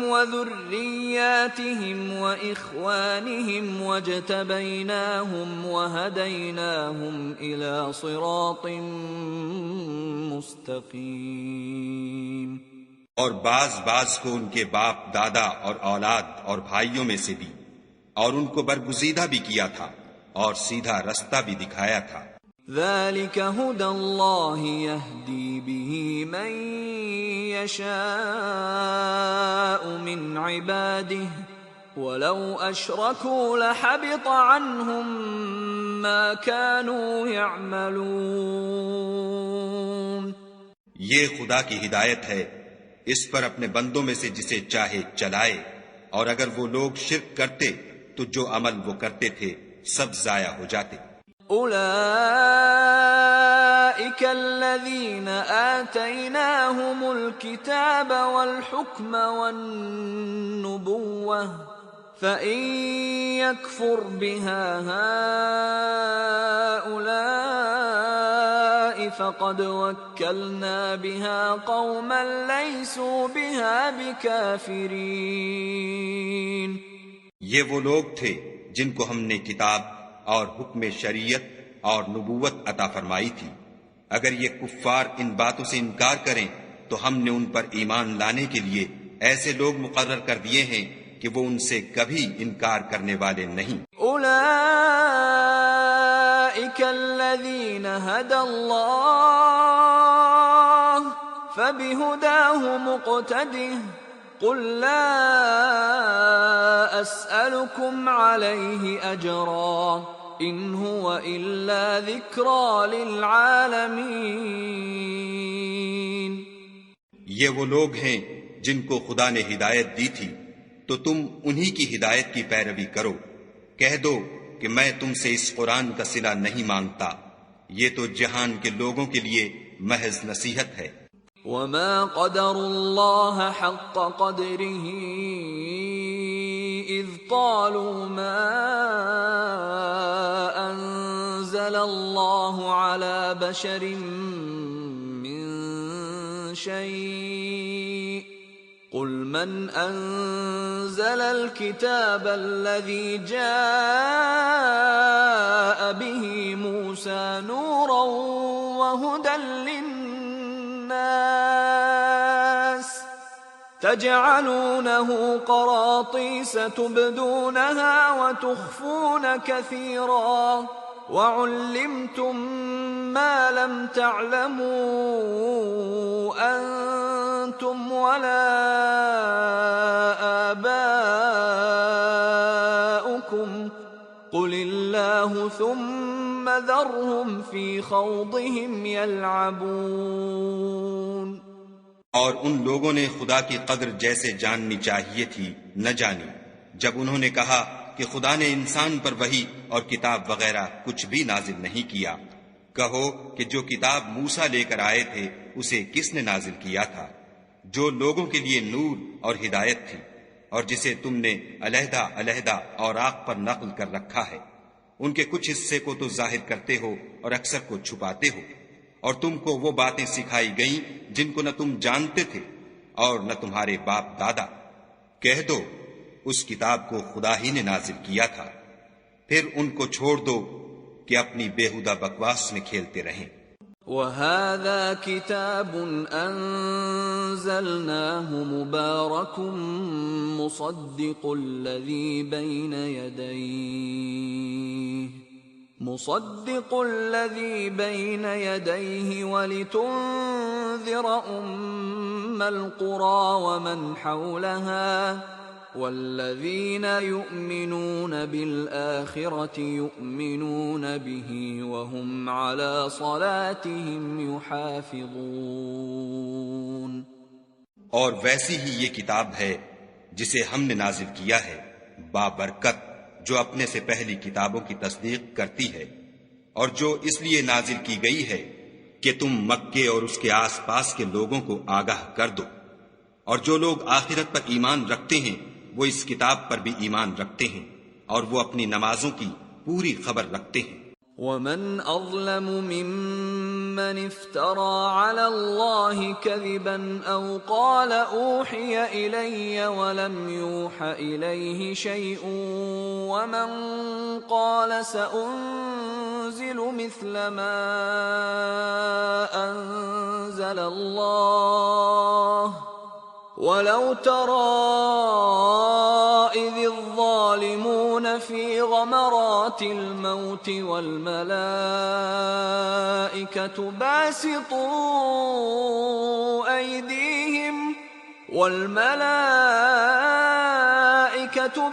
وَذُرِّيَّاتِهِمْ وَإِخْوَانِهِمْ وَاجْتَبَيْنَاهُمْ وَهَدَيْنَاهُمْ إِلَى صِرَاطٍ مُسْتَقِيمٍ۔ اور بعض کو ان کے باپ دادا اور اولاد اور بھائیوں میں سے دی، اور ان کو برگزیدہ بھی کیا تھا اور سیدھا رستہ بھی دکھایا تھا۔ ذَلِكَ هُدَى اللَّهِ يَهْدِي بِهِ مَن يَشَاءُ مِنْ عِبَادِهِ وَلَوْ أَشْرَكُوا لَحَبِطَ عَنْهُمْ مَا كَانُوا يَعْمَلُونَ۔ یہ خدا کی ہدایت ہے، اس پر اپنے بندوں میں سے جسے چاہے چلائے، اور اگر وہ لوگ شرک کرتے تو جو عمل وہ کرتے تھے سب ضائع ہو جاتے۔ أولئك الذين آتيناهم الكتاب والحكم والنبوة فإن يكفر بها هؤلاء فقد وكلنا بها قوما ليسوا بها بكافرين۔ یہ وہ لوگ تھے جن کو ہم نے کتاب اور حکم شریعت اور نبوت عطا فرمائی تھی، اگر یہ کفار ان باتوں سے انکار کریں تو ہم نے ان پر ایمان لانے کے لیے ایسے لوگ مقرر کر دیے ہیں کہ وہ ان سے کبھی انکار کرنے والے نہیں۔ اولئک الذین ھدی اللہ فبہداہ مقتدہ قل لا اسألكم علیہ اجرا ان هو الا ذکری للعالمین۔ یہ وہ لوگ ہیں جن کو خدا نے ہدایت دی تھی تو تم انہی کی ہدایت کی پیروی کرو، کہہ دو کہ میں تم سے اس قرآن کا صلہ نہیں مانگتا، یہ تو جہان کے لوگوں کے لیے محض نصیحت ہے۔ وما قدر اللہ حق قدره اذ قالوا ما انزل اللہ على بشر من شيء قل من انزل الكتاب الذي جاء به موسى نورا وهدى للناس تجعلونه قراطيس تبدونها وتخفون كثيرا وعلمتم ما لم تعلموا أنتم ولا آباؤكم قل الله ثم ذرهم في خوضهم يلعبون۔ اور ان لوگوں نے خدا کی قدر جیسے جاننی چاہیے تھی نہ جانی جب انہوں نے کہا کہ خدا نے انسان پر وحی اور کتاب وغیرہ کچھ بھی نازل نہیں کیا۔ کہو کہ جو کتاب موسیٰ لے کر آئے تھے اسے کس نے نازل کیا تھا، جو لوگوں کے لیے نور اور ہدایت تھی، اور جسے تم نے علیحدہ علیحدہ اوراق پر نقل کر رکھا ہے۔ ان کے کچھ حصے کو تو ظاہر کرتے ہو اور اکثر کو چھپاتے ہو، اور تم کو وہ باتیں سکھائی گئیں جن کو نہ تم جانتے تھے اور نہ تمہارے باپ دادا۔ کہہ دو اس کتاب کو خدا ہی نے نازل کیا تھا، پھر ان کو چھوڑ دو کہ اپنی بیہودہ بکواس میں کھیلتے رہیں۔ وَهَذَا كِتَابٌ أَنزَلْنَاهُ مُبَارَكٌ مُصَدِّقُ الَّذِي بَيْنَ يَدَيْهِ وَلِتُنذِرَ أُمَّ الْقُرَى وَمَنْ حَوْلَهَا وَالَّذِينَ يُؤْمِنُونَ بِالْآخِرَةِ يُؤْمِنُونَ بِهِ وَهُمْ عَلَى صَلَاتِهِمْ يُحَافِظُونَ۔ اور ویسی ہی یہ کتاب ہے جسے ہم نے نازل کیا ہے، بابرکت، جو اپنے سے پہلی کتابوں کی تصدیق کرتی ہے، اور جو اس لیے نازل کی گئی ہے کہ تم مکے اور اس کے آس پاس کے لوگوں کو آگاہ کر دو، اور جو لوگ آخرت پر ایمان رکھتے ہیں وہ اس کتاب پر بھی ایمان رکھتے ہیں، اور وہ اپنی نمازوں کی پوری خبر رکھتے ہیں۔ وَمَنْ أَظْلَمُ مِمَّن من افترى على الله كذبا أو قال أوحي إلي ولم يوح إليه شيء ومن قال سأنزل مثل ما أنزل الله ولو ترى إذ الظالمون في غمرات الموت والملائكة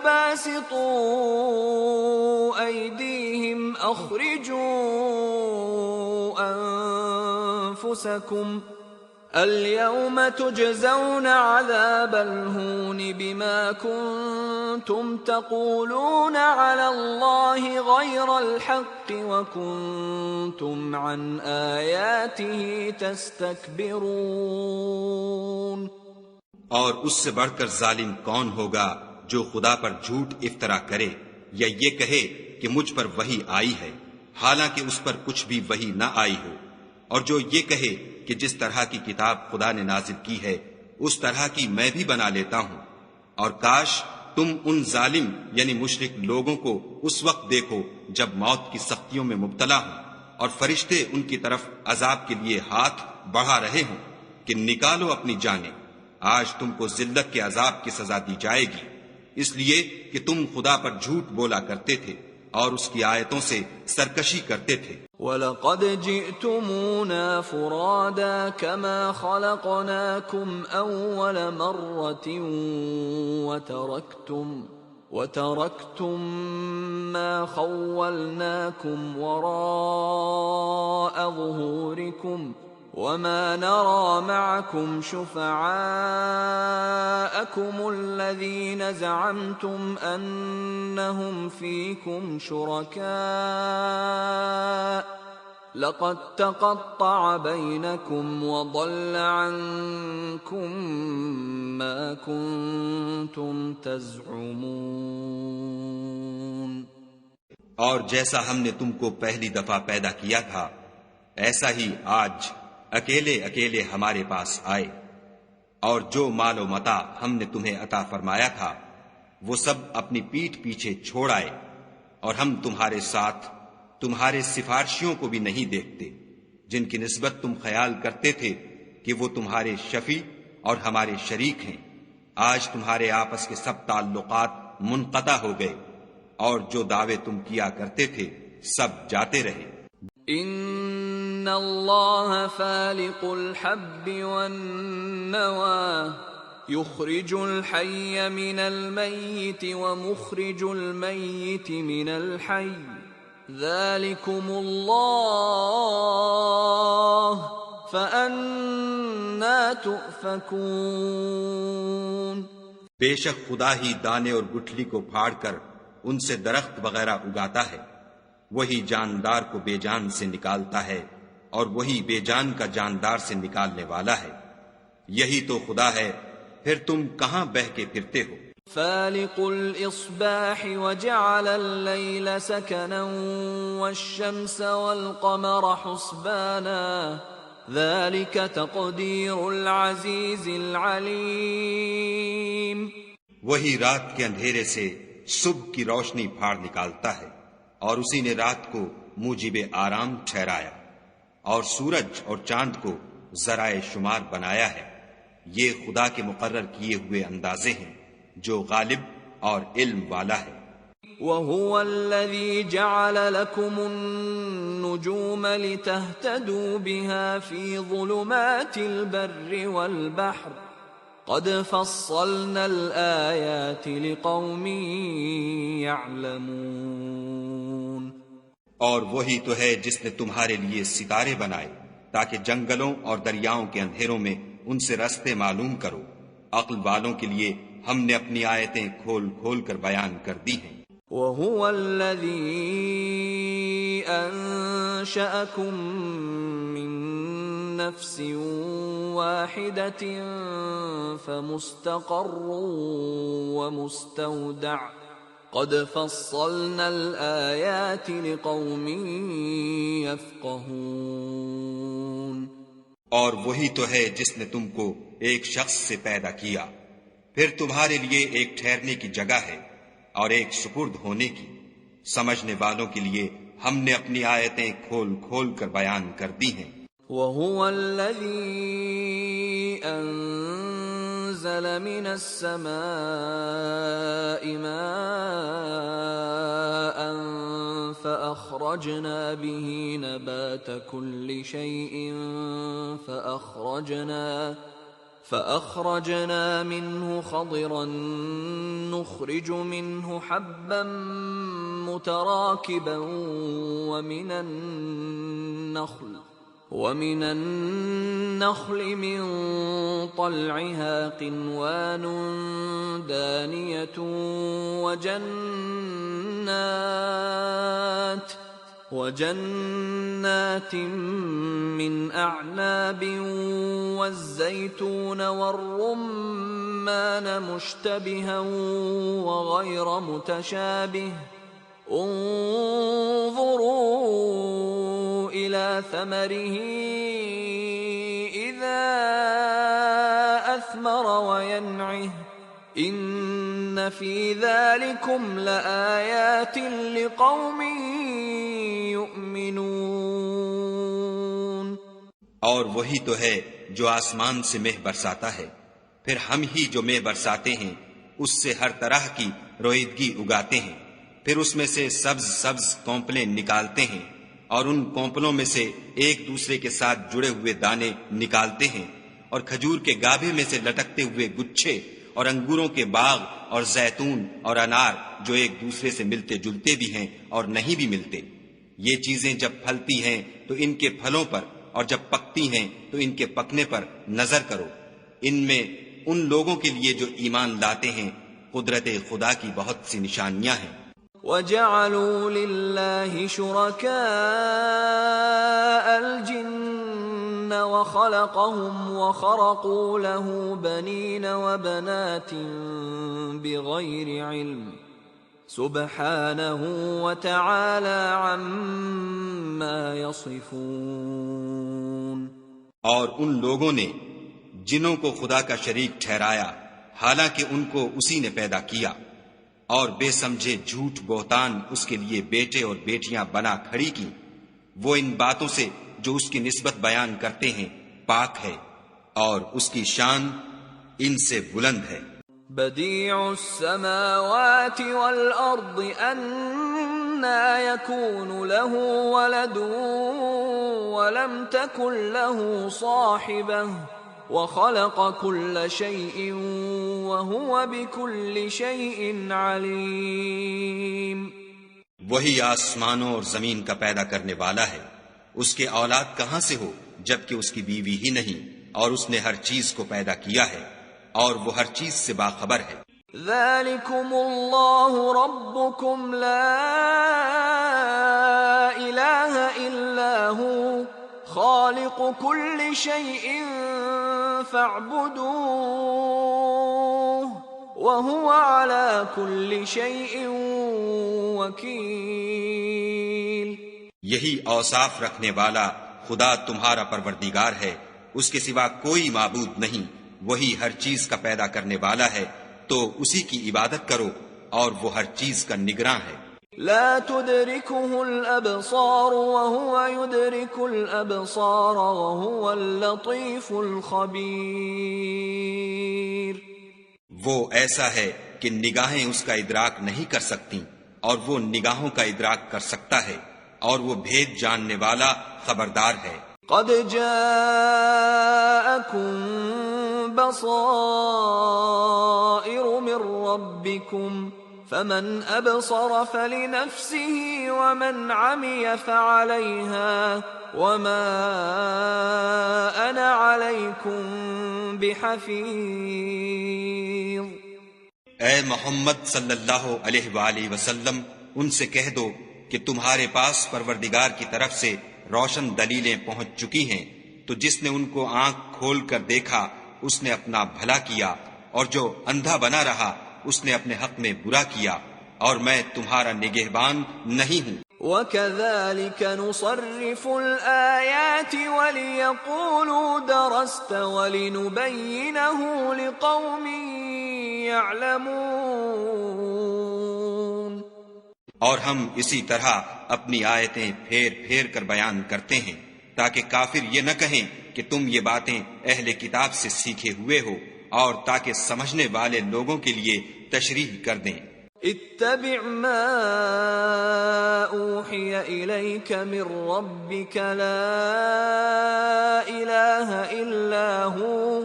باسطوا أيديهم أخرجوا أنفسكم اليوم تجزون عذاب الهون بما كنتم تقولون على الله غير الحق وكنتم عن آياته تستكبرون۔ اور اس سے بڑھ کر ظالم کون ہوگا جو خدا پر جھوٹ افطرا کرے یا یہ کہے کہ مجھ پر وحی آئی ہے حالانکہ اس پر کچھ بھی وحی نہ آئی ہو، اور جو یہ کہے کہ جس طرح کی کتاب خدا نے نازل کی ہے اس طرح کی میں بھی بنا لیتا ہوں، اور کاش تم ان ظالم یعنی مشرک لوگوں کو اس وقت دیکھو جب موت کی سختیوں میں مبتلا ہوں اور فرشتے ان کی طرف عذاب کے لیے ہاتھ بڑھا رہے ہوں کہ نکالو اپنی جانیں، آج تم کو ذلت کے عذاب کی سزا دی جائے گی، اس لیے کہ تم خدا پر جھوٹ بولا کرتے تھے اور اس کی آیتوں سے سرکشی کرتے تھے۔ وَلَقَدْ جِئْتُمُونَا فُرَادَى كَمَا خَلَقْنَاكُمْ أَوَّلَ مَرَّةٍ وَتَرَكْتُمْ مَا خَوَّلْنَاكُمْ وَرَاءَ ظُهُورِكُمْ وَمَا نَرَى مَعَكُمْ شُفَعَاءَكُمُ الَّذِينَ زَعَمْتُمْ أَنَّهُمْ فِيكُمْ شُرَكَاءُ لَقَدْ تَقَطَّعَ بَيْنَكُمْ وَضَلَّ عَنكُمْ مَا كُنتُمْ تَزْعُمُونَ۔ اور جیسا ہم نے تم کو پہلی دفعہ پیدا کیا تھا ایسا ہی آج اکیلے اکیلے ہمارے پاس آئے، اور جو مال و متاع ہم نے تمہیں عطا فرمایا تھا وہ سب اپنی پیٹھ پیچھے چھوڑ آئے، اور ہم تمہارے ساتھ تمہارے سفارشیوں کو بھی نہیں دیکھتے جن کی نسبت تم خیال کرتے تھے کہ وہ تمہارے شفیع اور ہمارے شریک ہیں۔ آج تمہارے آپس کے سب تعلقات منقطع ہو گئے، اور جو دعوے تم کیا کرتے تھے سب جاتے رہے۔ ان اللہ فالق الحب والنوى يخرج الحي من الميت ومخرج الميت من الحي ذلكم اللہ فأنا تؤفكون۔ بے شک خدا ہی دانے اور گٹھلی کو پھاڑ کر ان سے درخت وغیرہ اگاتا ہے، وہی جاندار کو بے جان سے نکالتا ہے اور وہی بے جان کا جاندار سے نکالنے والا ہے، یہی تو خدا ہے، پھر تم کہاں بہ کے پھرتے ہو۔ فالق الإصباح وجعل الليل سكنا والشمس والقمر حسبانا ذلك تقدير العزيز العليم۔ وہی رات کے اندھیرے سے صبح کی روشنی پھاڑ نکالتا ہے، اور اسی نے رات کو موجب آرام ٹھہرایا، اور سورج اور چاند کو ذرائع شمار بنایا ہے، یہ خدا کے مقرر کیے ہوئے اندازے ہیں جو غالب اور علم والا ہے۔ وَهُوَ الَّذِي جَعَلَ لَكُمُ النُّجُومَ لِتَهْتَدُوا بِهَا فِي ظُلُمَاتِ الْبَرِّ وَالْبَحْرِ قَدْ فَصَّلْنَا الْآيَاتِ لِقَوْمٍ يَعْلَمُونَ۔ اور وہی تو ہے جس نے تمہارے لیے ستارے بنائے تاکہ جنگلوں اور دریاؤں کے اندھیروں میں ان سے رستے معلوم کرو، عقل والوں کے لیے ہم نے اپنی آیتیں کھول کھول کر بیان کر دی ہیں۔ وَهُوَ الَّذِي أَنشَأَكُم مِّن نَّفْسٍ وَاحِدَةٍ فَمُسْتَقَرٌّ وَمُسْتَوْدَعٌ قد فصلنا الآيات لقوم يفقهون. اور وہی تو ہے جس نے تم کو ایک شخص سے پیدا کیا، پھر تمہارے لیے ایک ٹھہرنے کی جگہ ہے اور ایک سپرد ہونے کی. سمجھنے والوں کے لیے ہم نے اپنی آیتیں کھول کھول کر بیان کر دی ہیں. وَهُوَ الَّذِي أَنزَلَ مِنَ السَّمَاءِ مَاءً فَأَخْرَجْنَا بِهِ نَبَاتَ كُلِّ شَيْءٍ فأخرجنا منه خضرا نخرج منه حبا متراكبا ومن النخل من طلعها قنوان دانية وجنات من أعناب والزيتون والرمان مشتبها وغير متشابه انظروا إلى ثمره إذا أثمر وينعه إن في ذلكم لآيات لقوم يؤمنون. اور وہی تو ہے جو آسمان سے مہ برساتا ہے، پھر ہم ہی جو مہ برساتے ہیں اس سے ہر طرح کی رویدگی اگاتے ہیں، پھر اس میں سے سبز سبز کونپلیں نکالتے ہیں اور ان کونپلوں میں سے ایک دوسرے کے ساتھ جڑے ہوئے دانے نکالتے ہیں، اور کھجور کے گابھے میں سے لٹکتے ہوئے گچھے، اور انگوروں کے باغ اور زیتون اور انار جو ایک دوسرے سے ملتے جلتے بھی ہیں اور نہیں بھی ملتے. یہ چیزیں جب پھلتی ہیں تو ان کے پھلوں پر، اور جب پکتی ہیں تو ان کے پکنے پر نظر کرو. ان میں ان لوگوں کے لیے جو ایمان لاتے ہیں قدرت خدا کی بہت سی نشانیاں ہیں. وَجَعَلُوا لِلَّهِ شُرَكَاءَ الْجِنَّ وَخَلَقَهُمْ وَخَرَقُوا لَهُ بَنِينَ وَبَنَاتٍ بِغَيْرِ عِلْمٍ سُبْحَانَهُ وَتَعَالَى عَمَّا يَصِفُونَ. اور ان لوگوں نے جنوں کو خدا کا شریک ٹھہرایا حالانکہ ان کو اسی نے پیدا کیا، اور بے سمجھے جھوٹ بہتان اس کے لیے بیٹے اور بیٹیاں بنا کھڑی کی. وہ ان باتوں سے جو اس کی نسبت بیان کرتے ہیں پاک ہے، اور اس کی شان ان سے بلند ہے. بديع السماوات والأرض أنى يكون له ولد ولم تكن له صاحبة وخلق كل شيء وهو بكل شيء عليم. وہی آسمانوں اور زمین کا پیدا کرنے والا ہے، اس کے اولاد کہاں سے ہو جبکہ اس کی بیوی ہی نہیں، اور اس نے ہر چیز کو پیدا کیا ہے اور وہ ہر چیز سے باخبر ہے. ذَلِكُمُ اللَّهُ رَبُّكُمْ لَا إِلَٰهَ إِلَّا هُوَ خَالِقُ كُلِّ شَيْءٍ فَاعْبُدُوهُ وَهُوَ عَلَى كُلِّ شَيْءٍ وَكِيلٌ. یہی اوصاف رکھنے والا خدا تمہارا پروردگار ہے، اس کے سوا کوئی معبود نہیں. وہی ہر چیز کا پیدا کرنے والا ہے، تو اسی کی عبادت کرو، اور وہ ہر چیز کا نگراں ہے. لا تدركه الأبصار وهو يدرك الأبصار وهو اللطيف الخبير. وہ ایسا ہے کہ نگاہیں اس کا ادراک نہیں کر سکتی، اور وہ نگاہوں کا ادراک کر سکتا ہے، اور وہ بھید جاننے والا خبردار ہے. قد جاءكم بصائر من ربكم فمن أبصر فلنفسه ومن عمي فعليها وما أنا عليكم بحفيظ. اے محمد صلی اللہ علیہ وآلہ وسلم، ان سے کہہ دو کہ تمہارے پاس پروردگار کی طرف سے روشن دلیلیں پہنچ چکی ہیں، تو جس نے ان کو آنکھ کھول کر دیکھا اس نے اپنا بھلا کیا، اور جو اندھا بنا رہا اس نے اپنے حق میں برا کیا. اور میں تمہارا نگہبان نہیں ہوں۔ وَكَذَلِكَ نُصَرِّفُ الْآيَاتِ وَلِيَقُولُوا دَرَسْتَ وَلِنُبَيِّنَهُ لِقَوْمٍ يَعْلَمُونَ۔ اور ہم اسی طرح اپنی آیتیں پھیر پھیر کر بیان کرتے ہیں تاکہ کافر یہ نہ کہیں کہ تم یہ باتیں اہل کتاب سے سیکھے ہوئے ہو، اور تاکہ سمجھنے والے لوگوں کے لیے تشریح کر دیں۔ اتبع ما اوحی الیک من ربک لا الہ الا ہو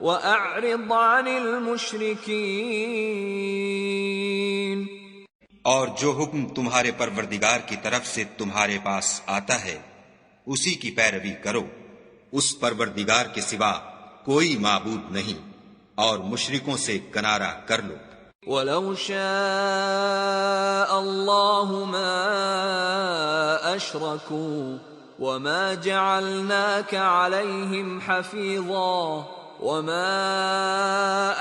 واعرض عن المشرکین۔ اور جو حکم تمہارے پروردگار کی طرف سے تمہارے پاس آتا ہے اسی کی پیروی کرو، اس پروردگار کے سوا کوئی معبود نہیں، اور مشرکوں سے کنارہ کر لو۔ وَلَوْ شَاءَ اللَّهُ مَا أَشْرَكُوا وَمَا جَعَلْنَاكَ عَلَيْهِمْ حَفِيظًا وَمَا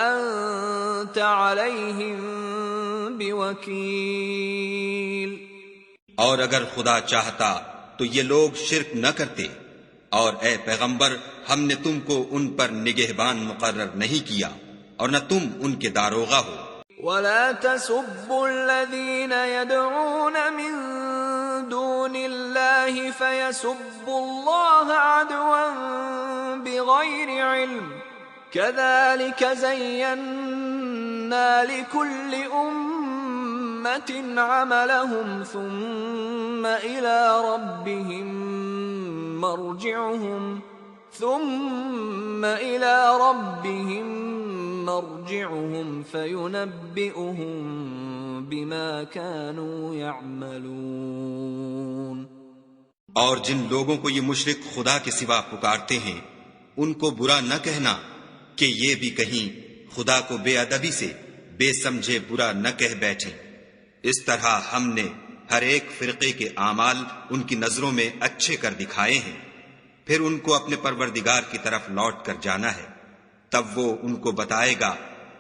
أَنْتَ عَلَيْهِمْ بِوَكِيلٍ۔ اور اگر خدا چاہتا تو یہ لوگ شرک نہ کرتے، اور اے پیغمبر ہم نے تم کو ان پر نگہبان مقرر نہیں کیا، اور نہ تم ان کے داروغہ ہو۔ وَلَا تَسُبُّوا الَّذِينَ يَدْعُونَ مِن دُونِ اللَّهِ فَيَسُبُّوا اللَّهَ عَدْوًا بِغَيْرِ عِلْمٍ كَذَلِكَ زَيَّنَّا لِكُلِّ أُمَّةٍ عَمَلَهُمْ ثُمَّ إِلَى رَبِّهِمْ مَرْجِعُهُمْ فَيُنَبِّئُهُم بِمَا كَانُوا يَعْمَلُونَ۔ اور جن لوگوں کو یہ مشرک خدا کے سوا پکارتے ہیں ان کو برا نہ کہنا کہ یہ بھی کہیں خدا کو بے ادبی سے بے سمجھے برا نہ کہہ بیٹھیں۔ اس طرح ہم نے ہر ایک فرقے کے اعمال ان کی نظروں میں اچھے کر دکھائے ہیں، پھر ان کو اپنے پروردگار کی طرف لوٹ کر جانا ہے، تب وہ ان کو بتائے گا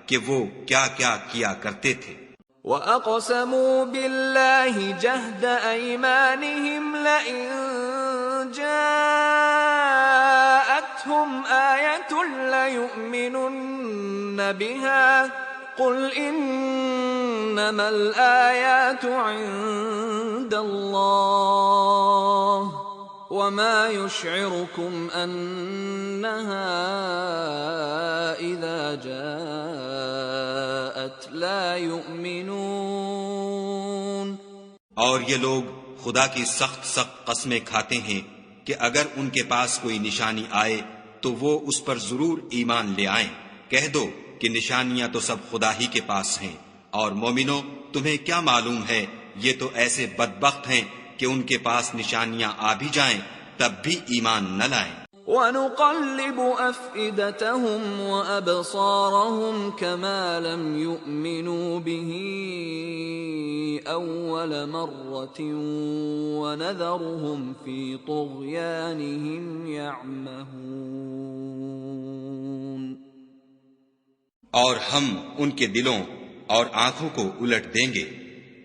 کہ وہ کیا کیا کیا کرتے تھے۔ وَأَقْسَمُوا بِاللَّهِ جَهْدَ أَيْمَانِهِمْ لَئِن جَاءَتْهُمْ آيَةٌ لَيُؤْمِنُنَّ بِهَا قُلْ إِنَّمَا الْآيَاتُ عِندَ اللَّهِ وَمَا يُشْعِرُكُمْ أَنَّهَا إِذَا جَاءَتْ لَا يُؤْمِنُونَ۔ اور یہ لوگ خدا کی سخت سخت قسمیں کھاتے ہیں کہ اگر ان کے پاس کوئی نشانی آئے تو وہ اس پر ضرور ایمان لے آئیں۔ کہہ دو کہ نشانیاں تو سب خدا ہی کے پاس ہیں، اور مومنو تمہیں کیا معلوم ہے یہ تو ایسے بدبخت ہیں کہ ان کے پاس نشانیاں آ بھی جائیں تب بھی ایمان نہ لائیں۔ وَنُقَلِّبُ أَفْئِدَتَهُمْ وَأَبْصَارَهُمْ كَمَا لَمْ يُؤْمِنُوا بِهِ أَوَّلَ مَرَّةٍ وَنَذَرُهُمْ فِي طُغْيَانِهِمْ يَعْمَهُونَ۔ اور ہم ان کے دلوں اور آنکھوں کو الٹ دیں گے،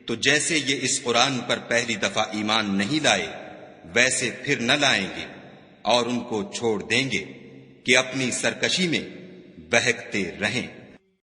تو جیسے یہ اس قرآن پر پہلی دفعہ ایمان نہیں لائے ویسے پھر نہ لائیں گے، اور ان کو چھوڑ دیں گے کہ اپنی سرکشی میں بہکتے رہیں۔